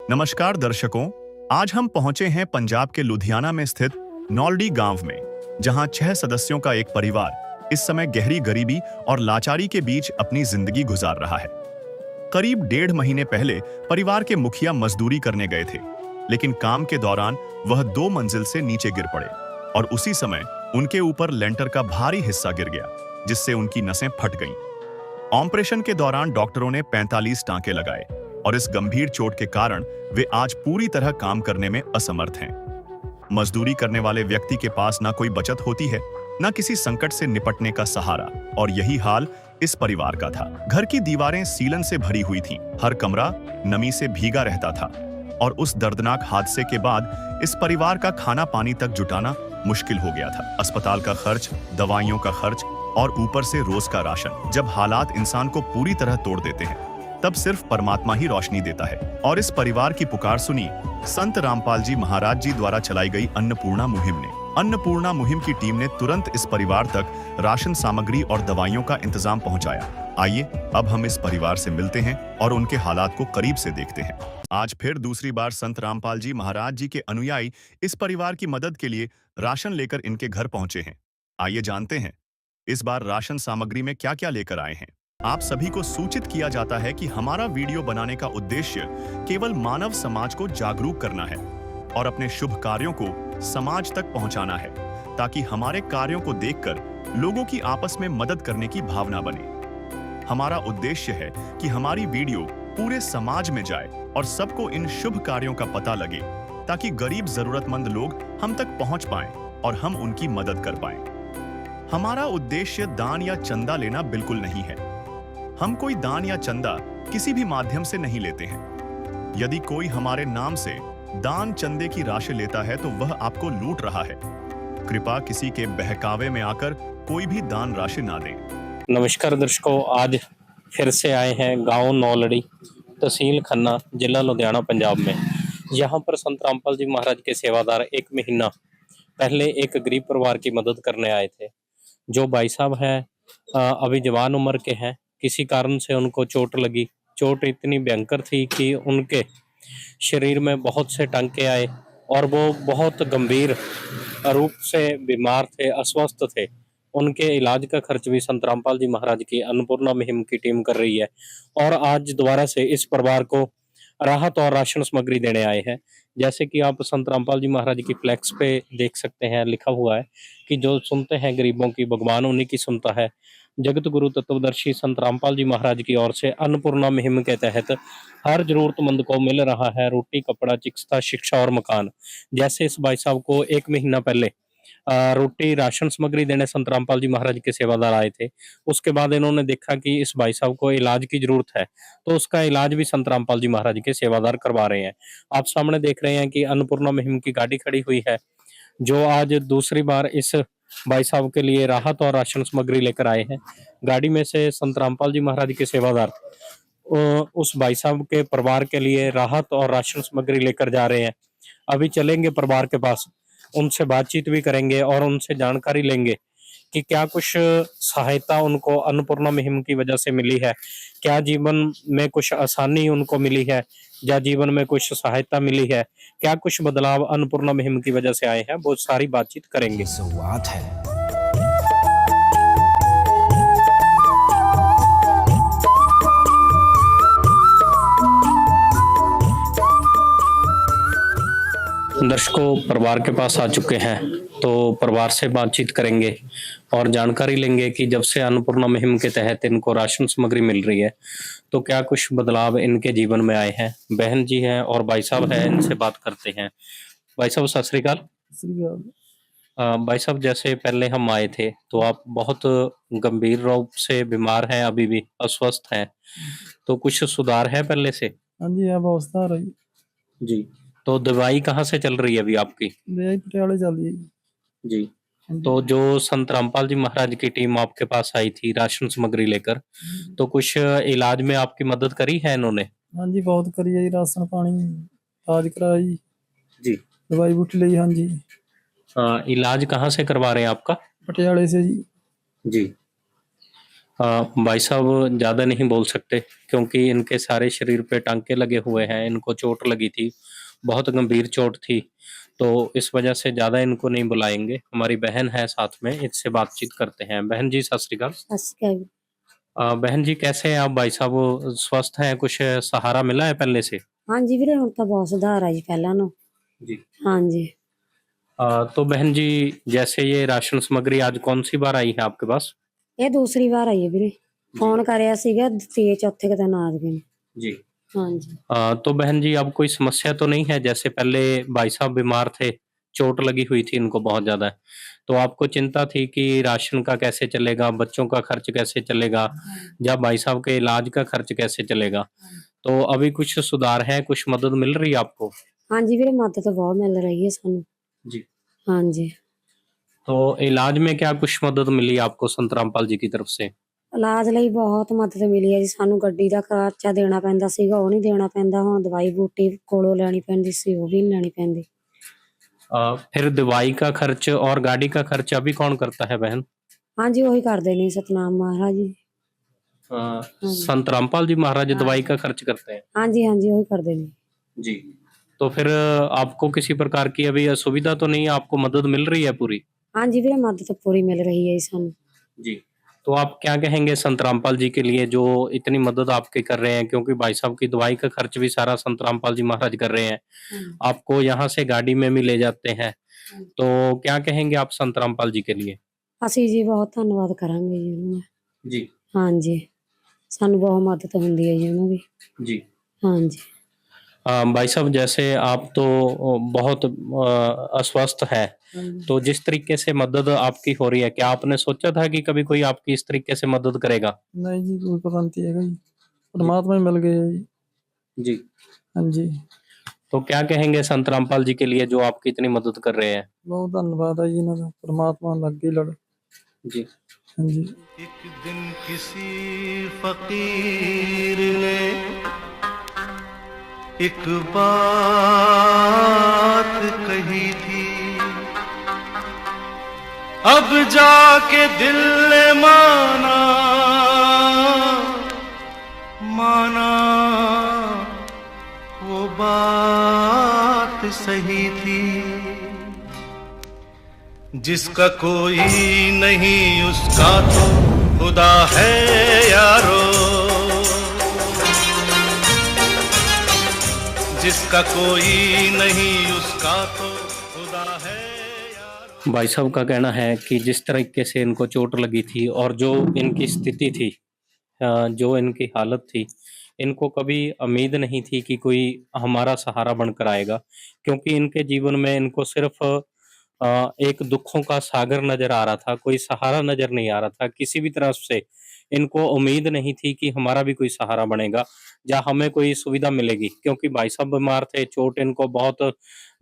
नमस्कार दर्शकों, आज हम पहुंचे हैं पंजाब के लुधियाना में स्थित नौलडी गांव में, जहां 6 सदस्यों का एक परिवार इस समय गहरी गरीबी और लाचारी के बीच अपनी जिंदगी गुजार रहा है। करीब 1.5 महीने पहले परिवार के मुखिया मजदूरी करने गए थे, लेकिन काम के दौरान वह 2 मंजिल से नीचे गिर पड़े और उसी समय उनके ऊपर लेंटर का भारी हिस्सा गिर गया, जिससे उनकी नसें फट गईं। ऑपरेशन के दौरान डॉक्टरों ने 45 टांके लगाए और इस गंभीर चोट के कारण वे आज पूरी तरह काम करने में असमर्थ हैं। मजदूरी करने वाले व्यक्ति के पास ना कोई बचत होती है, ना किसी संकट से निपटने का सहारा, और यही हाल इस परिवार का था। घर की दीवारें सीलन से भरी हुई थीं, हर कमरा नमी से भीगा रहता था और उस दर्दनाक हादसे के बाद इस परिवार का खाना पानी तक जुटाना मुश्किल हो गया था। अस्पताल का खर्च, दवाइयों का खर्च और ऊपर से रोज का राशन। जब हालात इंसान को पूरी तरह तोड़ देते हैं, तब सिर्फ परमात्मा ही रोशनी देता है। और इस परिवार की पुकार सुनी संत रामपाल जी महाराज जी द्वारा चलाई गई अन्नपूर्णा मुहिम ने। अन्नपूर्णा मुहिम की टीम ने तुरंत इस परिवार तक राशन सामग्री और दवाइयों का इंतजाम पहुंचाया। आइए अब हम इस परिवार से मिलते हैं और उनके हालात को करीब से देखते हैं। आज फिर दूसरी बार संत रामपाल जी महाराज जी के अनुयायी इस परिवार की मदद के लिए राशन लेकर इनके घर पहुंचे हैं। आइए जानते हैं इस बार राशन सामग्री में क्या क्या लेकर आए हैं। आप सभी को सूचित किया जाता है कि हमारा वीडियो बनाने का उद्देश्य केवल मानव समाज को जागरूक करना है और अपने शुभ कार्यों को समाज तक पहुंचाना है, ताकि हमारे कार्यों को देखकर लोगों की आपस में मदद करने की भावना बने। हमारा उद्देश्य है कि हमारी वीडियो पूरे समाज में जाए और सबको इन शुभ कार्यों का पता लगे, ताकि गरीब जरूरतमंद लोग हम तक पहुंच पाएं और हम उनकी मदद कर पाएं। हमारा उद्देश्य दान या चंदा लेना बिल्कुल नहीं है। हम कोई दान या चंदा किसी भी माध्यम से नहीं लेते हैं। यदि कोई हमारे नाम से दान चंदे की राशि लेता है तो वह आपको लूट रहा है। कृपया किसी के बहकावे में आकर कोई भी दान राशि ना दें। नमस्कार दर्शकों, आज फिर से आए हैं गांव नौलड़ी, तहसील खन्ना, जिला लुधियाना, पंजाब में। यहाँ पर संत रामपाल जी महाराज के सेवादार 1 महीना पहले एक गरीब परिवार की मदद करने आए थे। जो भाई साहब हैं अभी जवान उम्र के हैं। किसी कारण से उनको चोट लगी। चोट इतनी भयंकर थी कि उनके शरीर में बहुत से टांके आए और वो बहुत गंभीर रूप से बीमार थे, अस्वस्थ थे। उनके इलाज का खर्च भी संत रामपाल जी महाराज की अन्नपूर्णा मुहिम की टीम कर रही है और आज दोबारा से इस परिवार को राहत और राशन सामग्री देने आए हैं। जैसे कि आप संत रामपाल जी महाराज की फ्लैक्स पे देख सकते हैं, लिखा हुआ है कि जो सुनते हैं गरीबों की, भगवान उन्हीं की सुनता है। जगत गुरु तत्वदर्शी संत रामपाल जी महाराज की ओर से अन्नपूर्णा मुहिम के तहत हर जरूरतमंद को मिल रहा है रोटी, कपड़ा, चिकित्सा, शिक्षा और मकान। जैसे इस भाई साहब को 1 महीना पहले रोटी, राशन सामग्री देने संत रामपाल जी महाराज के सेवादार आए थे। उसके बाद इन्होंने देखा कि इस भाई साहब को इलाज की जरूरत है, तो उसका इलाज भी संत रामपाल जी महाराज के सेवादार करवा रहे हैं। आप सामने देख रहे हैं कि अन्नपूर्णा मुहिम की गाड़ी खड़ी हुई है, जो आज दूसरी बार इस भाई साहब के लिए राहत और राशन सामग्री लेकर आए हैं। गाड़ी में से संत रामपाल जी महाराज के सेवादार उस भाई साहब के परिवार के लिए राहत और राशन सामग्री लेकर जा रहे हैं। अभी चलेंगे परिवार के पास, उनसे बातचीत भी करेंगे और उनसे जानकारी लेंगे कि क्या कुछ सहायता उनको अन्नपूर्णा मुहिम की वजह से मिली है, क्या जीवन में कुछ आसानी उनको मिली है, या जीवन में कुछ सहायता मिली है, क्या कुछ बदलाव अन्नपूर्णा मुहिम की वजह से आए हैं, वो सारी बातचीत करेंगे। शुरुआत है। दर्शकों, परिवार के पास आ चुके हैं, तो परिवार से बातचीत करेंगे और जानकारी लेंगे कि जब से अन्नपूर्णा मुहिम के तहत इनको राशन सामग्री मिल रही है, तो क्या कुछ बदलाव इनके जीवन में आए हैं। बहन जी हैं और भाई साहब हैं, इनसे बात करते हैं। भाई साहब सत श्री अकाल। भाई साहब, जैसे पहले हम आए थे तो आप बहुत गंभीर रूप से बीमार हैं, अभी भी अस्वस्थ हैं, तो कुछ सुधार है पहले से? हाँ जी, अब अवस्था रही जी। तो दवाई कहाँ से चल रही है अभी आपकी? दवाई पटियाले चल रही है जी। तो जो संत रामपाल जी महाराज की टीम आपके पास आई थी राशन सामग्री लेकर, तो कुछ इलाज में आपकी मदद करी है इन्होंने? हाँ जी, बहुत करी है जी, राशन पानी इलाज कराई जी। दवाई बूटी ली। हाँ जी, इलाज कहाँ से करवा रहे हैं आपका? पटियाले से जी। जी। भाई साहब ज़्यादा नहीं बोल सकते क्योंकि इनके सारे शरीर पे टांके लगे हुए हैं, इनको चोट लगी थी, बहुत गंभीर चोट थी, तो इस वजह से ज़्यादा इनको नहीं बुलाएंगे। हमारी बहन है साथ में, इससे बातचीत करते हैं। बहन जी, सत श्री अकाल। सब्सक्राइब। बहन जी, कैसे हैं आप? भाई साहब स्वस्थ हैं? कुछ सहारा मिला है पहले से? हाँ जी ਵੀਰੇ ਹੁਣ ਤਾਂ ਬਹੁਤ ਸੁਧਾਰ ਆ ਜੀ ਪਹਿਲਾਂ ਨੂੰ। जी। हाँ जी। तो बहन जी, जैसे ये राशन सामग्री आज कौन सी बार आई है आपके पास? ਇਹ ਦੂਸਰੀ ਵਾਰ ਆਈ ਹੈ ਵੀਰੇ। ਫੋਨ ਕਰਿਆ ਸੀਗਾ ਤੇ ਚੌਥੇ ਕੁ ਦਿਨ ਆ ਗਏ ਨੇ। जी। हाँ जी। तो बहन जी, अब कोई समस्या तो नहीं है? जैसे पहले भाई साहब बीमार थे, चोट लगी हुई थी इनको बहुत ज़्यादा, तो आपको चिंता थी कि राशन का कैसे चलेगा, बच्चों का खर्च कैसे चलेगा, या भाई साहब के इलाज का खर्च कैसे चलेगा? तो अभी कुछ सुधार है, कुछ मदद मिल रही है आपको? हाँ जी ਵੀਰੇ ਮਦਦ ਤਾਂ ਬਹੁਤ ਮਿਲ ਰਹੀ ਹੈ ਸਾਨੂੰ। जी। हाँ जी। तो इलाज में क्या कुछ मदद मिली आपको संत रामपाल जी की तरफ से? ਇਲਾਜ ਲਈ ਬਹੁਤ ਮਦਦ ਮਿਲੀ ਹੈ ਜੀ ਸਾਨੂੰ। ਗੱਡੀ ਦਾ ਖਰਚਾ ਦੇਣਾ ਪੈਂਦਾ ਸੀਗਾ, ਉਹ ਨਹੀਂ ਦੇਣਾ ਪੈਂਦਾ ਹੁਣ। ਦਵਾਈ ਬੂਟੀ ਕੋਲੋਂ ਲੈਣੀ ਪੈਂਦੀ ਸੀ, ਉਹ ਵੀ ਨਹੀਂ ਲੈਣੀ ਪੈਂਦੀ। फिर दवाई का खर्च और गाड़ी का खर्च अभी कौन करता है बहन? हाँ जी ਉਹੀ ਕਰਦੇ ਨੇ ਸਤਨਾਮ ਮਹਾराज जी। संत रामपाल जी महाराज दवाई का खर्च करते हैं? हाँ जी, हाँ जी ਉਹੀ ਕਰਦੇ ਨੇ। जी। तो फिर आपको किसी प्रकार की अभी असुविधा तो नहीं है? आपको मदद मिल रही है पूरी? हाँ जी ਵੀਰੇ ਮਦਦ ਤਾਂ ਪੂਰੀ ਮਿਲ ਰਹੀ ਹੈ ਜੀ ਸਾਨੂੰ। जी। तो आप क्या कहेंगे संत रामपाल जी के लिए जो इतनी मदद आपकी कर रहे हैं? क्योंकि भाई साहब की दवाई का खर्च भी सारा संत रामपाल जी महाराज कर रहे हैं, आपको यहाँ से गाड़ी में भी ले जाते हैं, तो क्या कहेंगे आप संत रामपाल जी के लिए? ਅਸੀਂ ਜੀ ਬਹੁਤ ਧੰਨਵਾਦ ਕਰਾਂਗੇ ਜੀ ਉਹਨਾਂ ਦਾ। जी। हाँ जी। ਸਾਨੂੰ ਬਹੁਤ ਮਦਦ ਹੁੰਦੀ ਹੈ ਜੀ ਉਹਨਾਂ ਦੀ। जी। हाँ जी। भाई साहब, जैसे आप तो बहुत अस्वस्थ है, तो जिस तरीके से मदद आपकी हो रही है, क्या आपने सोचा था कि कभी कोई आपकी इस तरीके से मदद करेगा? ਨਹੀਂ ਜੀ ਕੋਈ ਪਤਾ ਨਹੀਂ ਹੈਗਾ ਜੀ। ਪਰਮਾਤਮਾ ਹੀ ਮਿਲ ਗਏ ਜੀ। जी। हाँ जी। तो क्या कहेंगे संत रामपाल जी के लिए जो आपकी इतनी मदद कर रहे हैं? ਬਹੁਤ ਧੰਨਵਾਦ ਹੈ ਜੀ ਇਹਨਾਂ ਦਾ। ਪਰਮਾਤਮਾ ਲੱਗੇ ਲੜ। जी। हाँ जी। एक दिन किसी फकीर ने एक बात कही थी, अब जाके दिल ने माना, माना वो बात सही थी। जिसका कोई नहीं उसका तो खुदा है यारो, जिसका कोई नहीं उसका तो खुदा है यारो। भाई साहब का कहना है कि जिस तरीके से इनको चोट लगी थी और जो इनकी स्थिति थी, जो इनकी हालत थी, इनको कभी उम्मीद नहीं थी कि कोई हमारा सहारा बनकर आएगा, क्योंकि इनके जीवन में इनको सिर्फ एक दुखों का सागर नजर आ रहा था, कोई सहारा नजर नहीं आ रहा था। किसी भी तरफ से इनको उम्मीद नहीं थी कि हमारा भी कोई सहारा बनेगा या हमें कोई सुविधा मिलेगी, क्योंकि भाई साहब बीमार थे, चोट इनको बहुत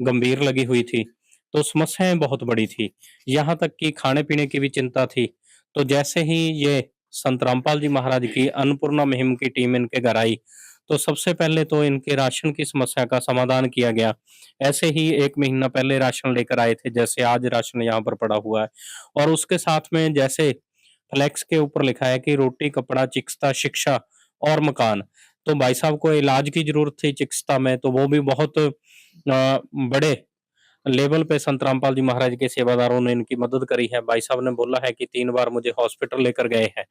गंभीर लगी हुई थी, तो समस्याएं बहुत बड़ी थी, यहाँ तक कि खाने पीने की भी चिंता थी। तो जैसे ही ये संत रामपाल जी महाराज की अन्नपूर्णा मुहिम की टीम इनके घर आई, तो सबसे पहले तो इनके राशन की समस्या का समाधान किया गया। ऐसे ही 1 महीना पहले राशन लेकर आए थे, जैसे आज राशन यहाँ पर पड़ा हुआ है, और उसके साथ में जैसे फ्लेक्स के ऊपर लिखा है कि रोटी, कपड़ा, चिकित्सा, शिक्षा और मकान। तो भाई साहब को इलाज की जरूरत थी चिकित्सा में, तो वो भी बहुत बड़े लेवल पे संत रामपाल जी महाराज के सेवादारों ने इनकी मदद करी है। भाई साहब ने बोला है कि 3 बार मुझे हॉस्पिटल लेकर गए हैं,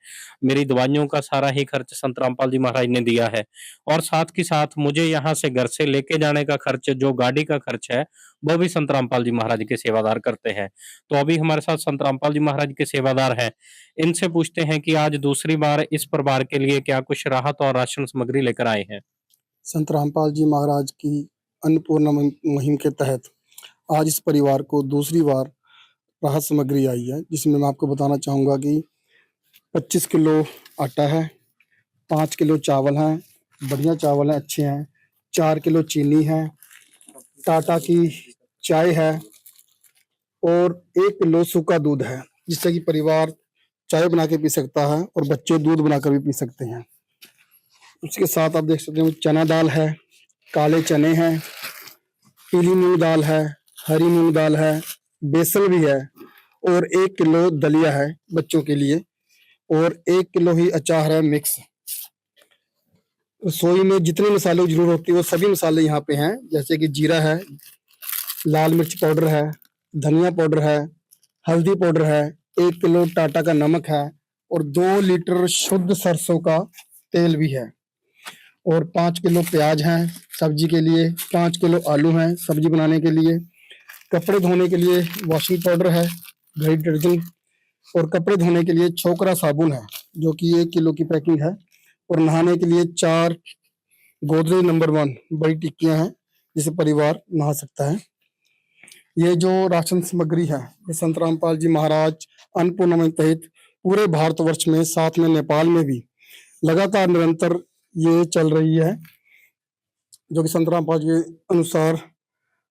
मेरी दवाइयों का सारा ही खर्च संत रामपाल जी महाराज ने दिया है, और साथ ही साथ मुझे यहाँ से घर से लेके जाने का खर्च, जो गाड़ी का खर्च है, वो भी संत रामपाल जी महाराज के सेवादार करते हैं। तो अभी हमारे साथ संत रामपाल जी महाराज के सेवादार हैं, इनसे पूछते हैं कि आज दूसरी बार इस परिवार के लिए क्या कुछ राहत और राशन सामग्री लेकर आए हैं। संत रामपाल जी महाराज की अन्नपूर्णा मुहिम के तहत आज इस परिवार को दूसरी बार राहत सामग्री आई है, जिसमें मैं आपको बताना चाहूँगा कि 25 किलो आटा है, 5 किलो चावल हैं, बढ़िया चावल हैं, अच्छे हैं, 4 किलो चीनी है, टाटा की चाय है, और 1 किलो सूखा दूध है, जिससे कि परिवार चाय बना के पी सकता है और बच्चे दूध बनाकर भी पी सकते हैं। उसके साथ आप देख सकते हो चना दाल है, काले चने हैं, पीली मूंग दाल है, हरी मूंग दाल है, बेसन भी है, और 1 किलो दलिया है बच्चों के लिए, और 1 किलो ही अचार है मिक्स। रसोई में जितने मसालों की जरूरत होती है वो सभी मसाले यहाँ पे हैं, जैसे कि जीरा है, लाल मिर्च पाउडर है, धनिया पाउडर है, हल्दी पाउडर है, 1 किलो टाटा का नमक है और 2 लीटर शुद्ध सरसों का तेल भी है और 5 किलो प्याज हैं सब्जी के लिए, 5 किलो आलू हैं सब्जी बनाने के लिए, कपड़े धोने के लिए वॉशिंग पाउडर है, घड़ी डिटर्जेंट और कपड़े धोने के लिए छोकरा साबुन है जो कि 1 किलो की पैकिंग है और नहाने के लिए 4 गोदरेज नंबर 1 बड़ी टिक्कियां हैं जिसे परिवार नहा सकता है। ये जो राशन सामग्री है ये संत रामपाल जी महाराज अन्नपूर्णा मुहिम तहत पूरे भारतवर्ष में, साथ में नेपाल में भी लगातार निरंतर ये चल रही है, जो कि संत रामपाल जी के अनुसार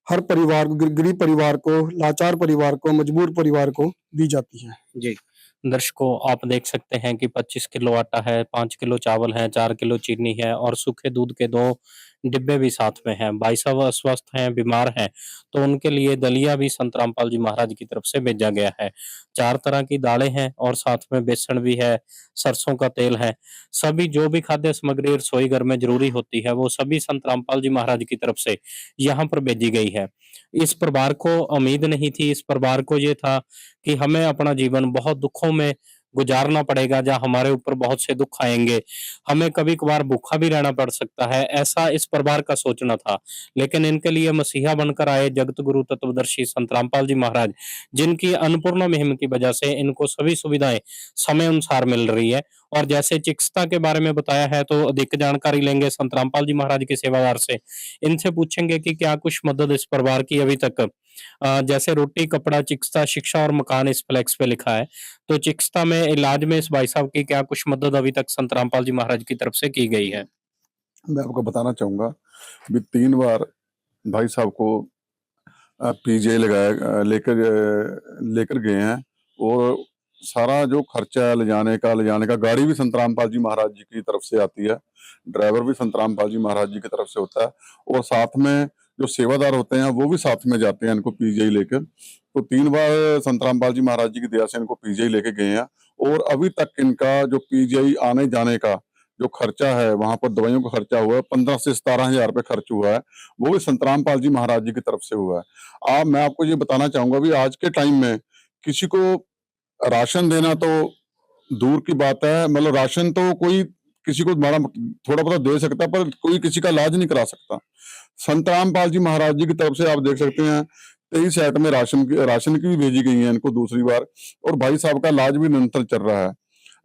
हर परिवार को, गरीब परिवार को, लाचार परिवार को, मजबूर परिवार को दी जाती है। जी, दर्शकों आप देख सकते हैं कि 25 किलो आटा है, 5 किलो चावल है, 4 किलो चीनी है और सूखे दूध के 2 डिब्बे भी साथ में हैं। भाई साहब अस्वस्थ हैं, बीमार हैं, तो उनके लिए दलिया भी संत रामपाल जी महाराज की तरफ से भेजा गया है। 4 तरह की दालें हैं और साथ में बेसन भी है, सरसों का तेल है। सभी जो भी खाद्य सामग्री रसोई घर में ज़रूरी होती है, वो सभी संत रामपाल जी महाराज की तरफ से यहाँ पर भेजी गई है। इस परिवार को उम्मीद नहीं थी, इस परिवार को ये था कि हमें अपना जीवन बहुत दुखों में गुजारना पड़ेगा, जहाँ हमारे ऊपर बहुत से दुख आएँगे, हमें कभी-कभार भूखा भी रहना पड़ सकता है, ऐसा इस परिवार का सोचना था। लेकिन इनके लिए मसीहा बनकर आए जगत गुरु तत्वदर्शी संत रामपाल जी महाराज, जिनकी अन्नपूर्णा मुहिम की वजह से इनको सभी सुविधाएँ समय अनुसार मिल रही है। और जैसे चिकित्सा के बारे में बताया है, तो अधिक जानकारी लेंगे संत रामपाल जी महाराज के सेवादार से। इनसे पूछेंगे कि क्या कुछ मदद इस परिवार की अभी तक, जैसे रोटी, कपड़ा, चिकित्सा, शिक्षा और मकान इस फ्लेक्स पे लिखा है, तो चिकित्सा में, इलाज में इस भाई साहब की क्या कुछ मदद अभी तक संत रामपाल जी महाराज की तरफ से की गई है? मैं आपको बताना चाहूँगा भी 3 बार भाई साहब को पीजीआई लेकर गए हैं और सारा जो खर्चा है ले जाने का गाड़ी भी संत रामपाल जी महाराज जी की तरफ से आती है, ड्राइवर भी संत रामपाल जी महाराज जी की तरफ से होता है और साथ में जो सेवादार होते हैं वो भी साथ में जाते हैं इनको पीजीआई लेकर। तो 3 बार संत रामपाल जी महाराज जी की दया से इनको पीजीआई लेके गए हैं और अभी तक इनका जो पीजीआई आने जाने का जो खर्चा है, वहां पर दवाइयों का खर्चा हुआ है, 15 से 17,000 रुपये खर्च हुआ है, वो भी संत रामपाल जी महाराज जी की तरफ से हुआ है। मैं आपको ये बताना चाहूंगा भी आज के टाइम में किसी को राशन देना तो दूर की बात है, मतलब राशन तो कोई किसी को बड़ा थोड़ा बहुत दे सकता है पर कोई किसी का इलाज नहीं करा सकता। संत रामपाल जी महाराज जी की तरफ से आप देख सकते हैं 23 सेट में राशन की भी भेजी गई है इनको दूसरी बार और भाई साहब का इलाज भी निरंतर चल रहा है।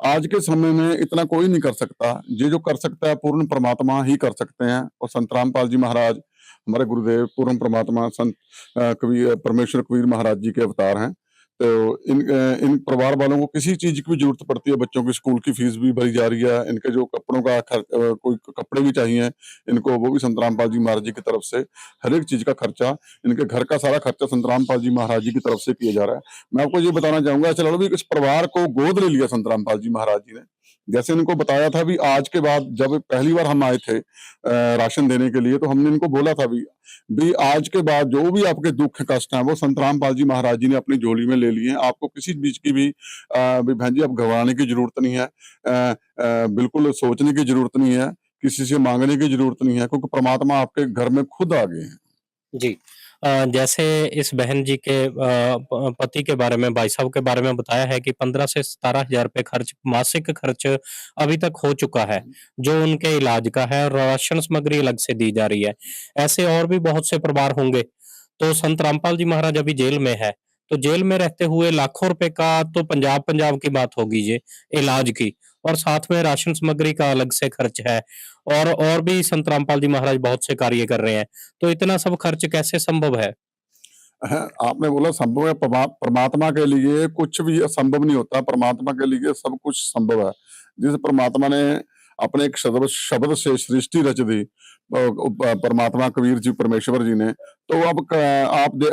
आज के समय में इतना कोई नहीं कर सकता, ये जो कर सकता है पूर्ण परमात्मा ही कर सकते हैं और संत रामपाल जी महाराज हमारे गुरुदेव पूर्ण परमात्मा संत कबीर परमेश्वर कबीर महाराज जी के अवतार हैं। तो इन परिवार वालों को किसी चीज की भी जरूरत पड़ती है, बच्चों की स्कूल की फीस भी भरी जा रही है, इनके जो कपड़ों का कोई कपड़े भी चाहिए इनको, वो भी संत रामपाल जी महाराज जी की तरफ से हर एक चीज का खर्चा, इनके घर का सारा खर्चा संत रामपाल जी महाराज जी की तरफ से किया जा रहा है। मैं आपको ये बताना चाहूंगा, चलो भी इस परिवार को गोद ले लिया संत रामपाल जी महाराज जी ने। जैसे इनको बताया था भी आज के बाद, जब पहली बार हम आए थे राशन देने के लिए, तो हमने इनको बोला था भी आज के बाद जो भी आपके दुख कष्ट हैं वो संत रामपाल जी महाराज जी ने अपनी झोली में ले लिए हैं। आपको किसी बीच की भी बहन जी आप घबराने की जरूरत नहीं है, बिल्कुल सोचने की जरूरत नहीं है, किसी से मांगने की जरूरत नहीं है, क्योंकि परमात्मा आपके घर में खुद आ गए हैं। जी। जैसे इस बहन जी के पति के बारे में, भाई साहब के बारे में बताया है कि 15 से 17,000 रुपए खर्च, मासिक खर्च अभी तक हो चुका है, जो उनके इलाज का है, और राशन सामग्री अलग से दी जा रही है। ऐसे और भी बहुत से परिवार होंगे। तो संत रामपाल जी महाराज अभी जेल में है, तो जेल में रहते हुए लाखों रुपए का तो पंजाब की बात होगी ये, इलाज की, और साथ में राशन सामग्री का अलग से खर्च है, और भी संत रामपाल जी महाराज बहुत से कार्य कर रहे हैं। तो इतना सब खर्च कैसे संभव है? आपने बोला संभव है, परमात्मा के लिए कुछ भी असंभव नहीं होता, परमात्मा के लिए सब कुछ संभव है। जिस परमात्मा ने अपने एक शब्द से सृष्टि रच दी, परमात्मा कबीर जी परमेश्वर जी ने, तो अब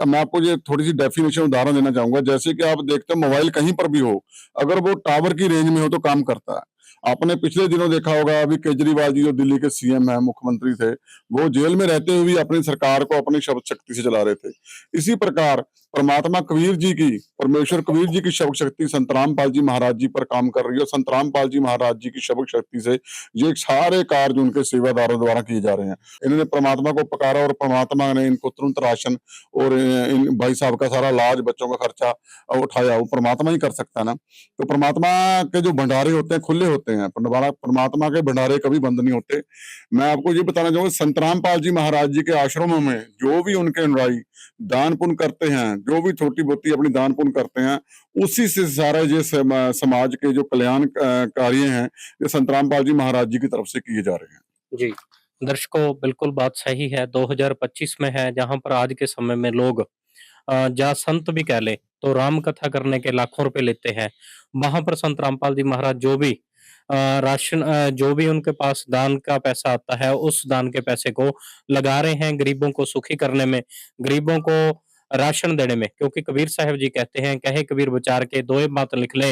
मैं आपको ये थोड़ी सी डेफिनेशन उदाहरण देना चाहूंगा। जैसे कि आप देखते हो मोबाइल कहीं पर भी हो, अगर वो टावर की रेंज में हो तो काम करता है, आपने पिछले दिनों देखा होगा, अभी केजरीवाल जी जो दिल्ली के सीएम है, मुख्यमंत्री थे, वो जेल में रहते हुए भी अपनी सरकार को अपनी शब्द शक्ति से चला रहे थे। इसी प्रकार परमात्मा कबीर जी की, परमेश्वर कबीर जी की शब्द शक्ति संत रामपाल जी महाराज जी पर काम कर रही है। संत रामपाल जी महाराज जी की शब्द शक्ति से ये सारे कार्य उनके सेवादारों द्वारा किए जा रहे हैं। इन्होंने परमात्मा को पुकारा और परमात्मा ने इनको तुरंत राशन और इन भाई साहब का सारा इलाज, बच्चों का खर्चा उठाया। वो परमात्मा ही कर सकता है ना। तो परमात्मा के जो भंडारे होते हैं खुले होते हैं, परमात्मा के भंडारे कभी बंद नहीं होते। मैं आपको ये बताना चाहूंगा, संत रामपाल जी महाराज जी के आश्रमों में जो भी उनके अनुयायी दान पुण्य करते हैं, जो भी छोटी बोती अपनी दान पुण्य करते हैं, उसी से सारे ये समाज के जो कल्याण कार्य हैं, ये संत रामपाल जी महाराज जी की तरफ से किए जा रहे हैं। जी, दर्शकों बिल्कुल बात सही है। 2025 में है, जहाँ पर आज के समय में लोग जहाँ संत भी कह ले तो राम कथा करने के लाखों रुपए लेते हैं। वहां पर संत रामपाल जी महाराज जो भी राशन, जो भी उनके पास दान का पैसा आता है, उस दान के पैसे को लगा रहे हैं गरीबों को सुखी करने में, गरीबों को राशन देने में। क्योंकि कबीर साहब जी कहते हैं, कहे कबीर विचार के दोए बात लिख ले,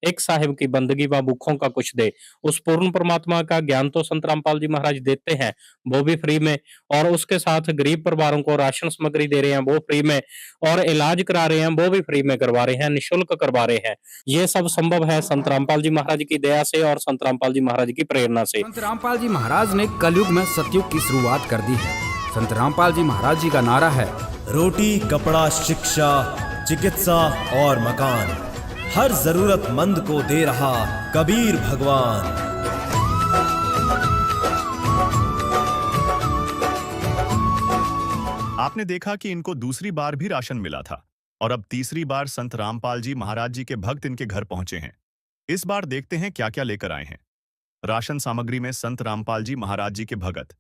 एक साहिब की बंदगी व भूखों का कुछ दे। उस पूर्ण परमात्मा का ज्ञान तो संत रामपाल जी महाराज देते हैं, वो भी फ्री में, और उसके साथ गरीब परिवारों को राशन सामग्री दे रहे हैं, वो फ्री में, और इलाज करा रहे हैं, वो भी फ्री में करवा रहे हैं, निःशुल्क करवा रहे हैं। ये सब संभव है संत रामपाल जी महाराज की दया से और संत रामपाल जी महाराज की प्रेरणा से। संत रामपाल जी महाराज ने कलयुग में सतयुग की शुरुआत कर दी है। संत रामपाल जी महाराज जी का नारा है, रोटी, कपड़ा, शिक्षा, चिकित्सा और मकान, हर जरूरतमंद को दे रहा कबीर भगवान। आपने देखा कि इनको दूसरी बार भी राशन मिला था और अब तीसरी बार संत रामपाल जी महाराज जी के भक्त इनके घर पहुंचे हैं। इस बार देखते हैं क्या क्या लेकर आए हैं। राशन सामग्री में संत रामपाल जी महाराज जी के भगत।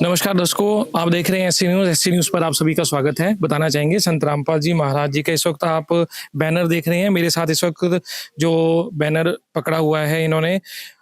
नमस्कार दर्शकों, आप देख रहे हैं एससी न्यूज। एससी न्यूज पर आप सभी का स्वागत है। बताना चाहेंगे संत रामपाल जी महाराज जी का इस वक्त आप बैनर देख रहे हैं। मेरे साथ इस वक्त जो बैनर पकड़ा हुआ है, इन्होंने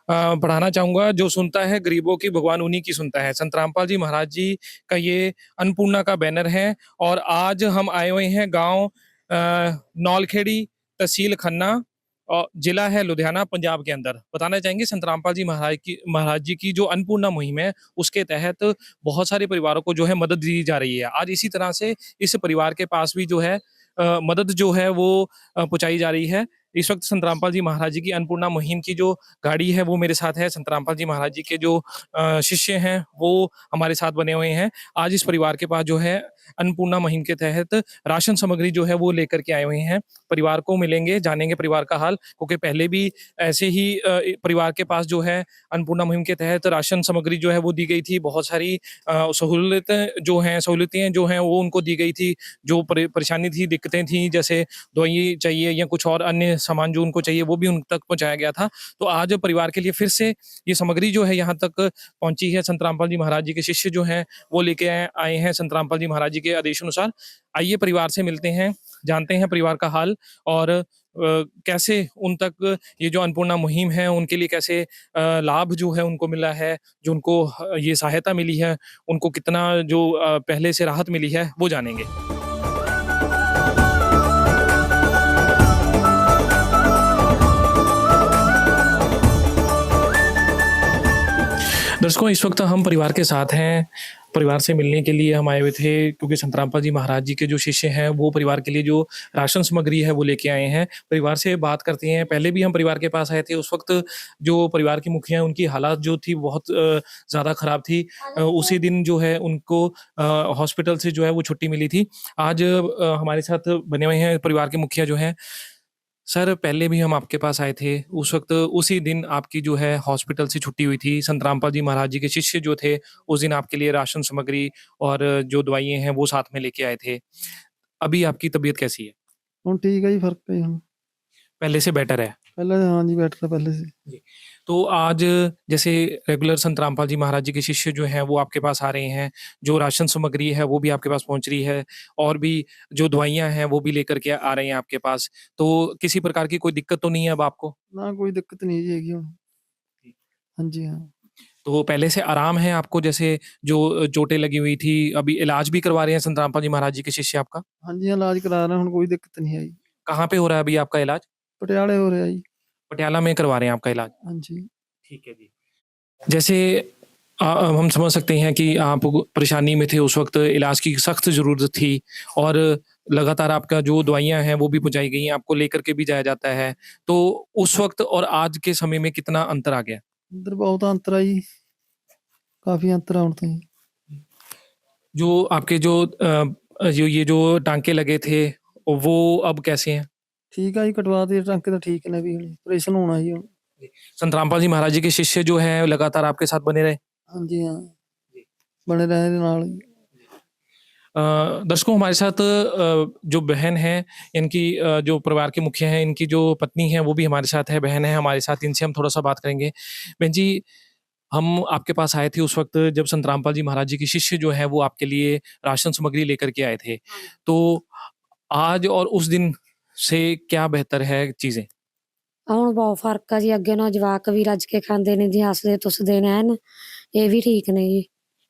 पढ़ाना चाहूंगा, जो सुनता है गरीबों की भगवान उन्हीं की सुनता है। संत रामपाल जी महाराज जी का ये अन्नपूर्णा का बैनर है और आज हम आए हुए हैं गांव नौलखेड़ी, तहसील खन्ना और जिला है लुधियाना, पंजाब के अंदर। बताना चाहेंगे संत रामपाल जी महाराज जी की जो अन्नपूर्णा मुहिम है, उसके तहत बहुत सारे परिवारों को जो है मदद दी जा रही है। आज इसी तरह से इस परिवार के पास भी जो है मदद जो है वो पहुंचाई जा रही है। इस वक्त संत रामपाल जी महाराज जी की अन्नपूर्णा मुहिम की जो गाड़ी है वो मेरे साथ है। संत रामपाल जी महाराज जी के जो शिष्य हैं वो हमारे साथ बने हुए हैं। आज इस परिवार के पास जो है अन्नपूर्णा मुहिम के तहत राशन सामग्री जो है वो लेकर के आए हुए हैं। परिवार को मिलेंगे, जानेंगे परिवार का हाल, क्योंकि पहले भी ऐसे ही परिवार के पास जो है अन्नपूर्णा मुहिम के तहत राशन सामग्री जो है वो दी गई थी। बहुत सारी सहूलतें जो हैं वो उनको दी गई थी। जो परेशानी थी, दिक्कतें थी, जैसे दवाई चाहिए या कुछ और अन्य सामान जो उनको चाहिए, वो भी उन तक पहुंचाया गया था। तो आज परिवार के लिए फिर से ये सामग्री जो है यहाँ तक पहुंची है। संत रामपाल जी महाराज जी के शिष्य जो हैं वो लेके आए हैं संत रामपाल जी महाराज जी के आदेश अनुसार। आइए परिवार से मिलते हैं, जानते हैं परिवार का हाल और कैसे उन तक ये जो अन्नपूर्णा मुहिम है उनके लिए कैसे लाभ जो है उनको मिला है, जो उनको ये सहायता मिली है, उनको कितना जो पहले से राहत मिली है, वो जानेंगे। दर्शकों, इस वक्त हम परिवार के साथ हैं। परिवार से मिलने के लिए हम आए हुए थे, क्योंकि संत रामपाल जी महाराज जी के जो शिष्य हैं वो परिवार के लिए जो राशन सामग्री है वो लेके आए हैं। परिवार से बात करते हैं। पहले भी हम परिवार के पास आए थे, उस वक्त जो परिवार की मुखिया हैं उनकी हालात जो थी बहुत ज़्यादा ख़राब थी। उसी दिन जो है उनको हॉस्पिटल से जो है वो छुट्टी मिली थी। आज हमारे साथ बने हुए हैं परिवार के मुखिया जो हैं। सर, पहले भी हम आपके पास आए थे, उस वक्त उसी दिन आपकी जो है हॉस्पिटल से छुट्टी हुई थी। संत रामपाल जी महाराज जी के शिष्य जो थे उस दिन आपके लिए राशन सामग्री और जो दवाइयाँ हैं वो साथ में लेके आए थे। अभी आपकी तबीयत कैसी है? ਹੁਣ ਠੀਕ ਹੈ ਜੀ, ਫਰਕ ਹੈ ਹੁਣ। पहले से बेटर है? ਪਹਿਲਾਂ हाँ जी बेटर है पहले से। जी। तो आज जैसे रेगुलर संत रामपाल जी महाराज जी के शिष्य जो हैं वो आपके पास आ रहे हैं, जो राशन सामग्री है वो भी आपके पास पहुंच रही है और भी जो दवाइयाँ हैं वो भी लेकर के आ रहे हैं आपके पास। तो किसी प्रकार की कोई दिक्कत तो नहीं है अब आपको? ना कोई दिक्कत नहीं जी हैगी ਹੁਣ। हाँ जी हाँ। तो पहले से आराम है आपको? जैसे जो चोटें लगी हुई थी, अभी इलाज भी करवा रहे हैं संत रामपाल जी महाराज जी के शिष्य आपका? हाँ जी हाँ, इलाज करा रहे हैं, ਹੁਣ कोई दिक्कत नहीं आई। कहाँ पे हो रहा है अभी आपका इलाज? पटियाले हो रहा है जी। पटियाला में करवा रहे हैं आपका इलाज? हाँ जी। ठीक है जी। जैसे हम समझ सकते हैं कि आप परेशानी में थे उस वक़्त, इलाज की सख्त ज़रूरत थी और लगातार आपका जो दवाइयाँ हैं वो भी पहुँचाई गई हैं, आपको लेकर के भी जाया जाता है। तो उस वक़्त और आज के समय में कितना अंतर आ गया? ਅੰਦਰ ਬਹੁਤ ਅੰਤਰ ਆ ਜੀ ਕਾਫੀ ਅੰਤਰ ਆ ਹੁਣ ਤਾਂ ਜੀ जो आपके ये जो टाँके लगे थे, वो अब कैसे हैं? ਠੀਕ ਆ ਜੀ ਕਟਵਾ ਦੇ ਟਾਂਕੇ ਤਾਂ ਠੀਕ ਨੇ ਵੀ ਹੁਣ ਆਪਰੇਸ਼ਨ होना जी ਹੁਣ संत रामपाल जी महाराज जी के शिष्य जो हैं लगातार आपके साथ बने रहे? ਹਾਂਜੀ ਹਾਂ ਬਣੇ ਰਹਿਣ ਦੇ ਨਾਲ ਜੀ दर्शकों, हमारे साथ जो बहन है, इनकी जो परिवार के मुखिया हैं, इनकी जो पत्नी है वो भी हमारे साथ है, बहन है हमारे साथ, इनसे हम थोड़ा सा बात करेंगे। बहन जी, हम आपके पास आए थे उस वक्त जब संत रामपाल जी महाराज जी के शिष्य जो है वो आपके लिए राशन सामग्री लेकर के आए थे। तो आज और उस दिन से क्या बेहतर है चीजें? ਹੁਣ ਬਹੁਤ ਫਰਕ ਆ ਜੀ, ਅੱਗੇ ਨਾਲੋਂ ਜਵਾਕ ਵੀ ਰੱਜ ਕੇ ਖਾਂਦੇ ਨੇ ਜੀ, ਹੱਸਦੇ ਤੁਸਦੇ ਨੇ ਐਨ, ਇਹ ਵੀ ਠੀਕ ਨੇ ਜੀ।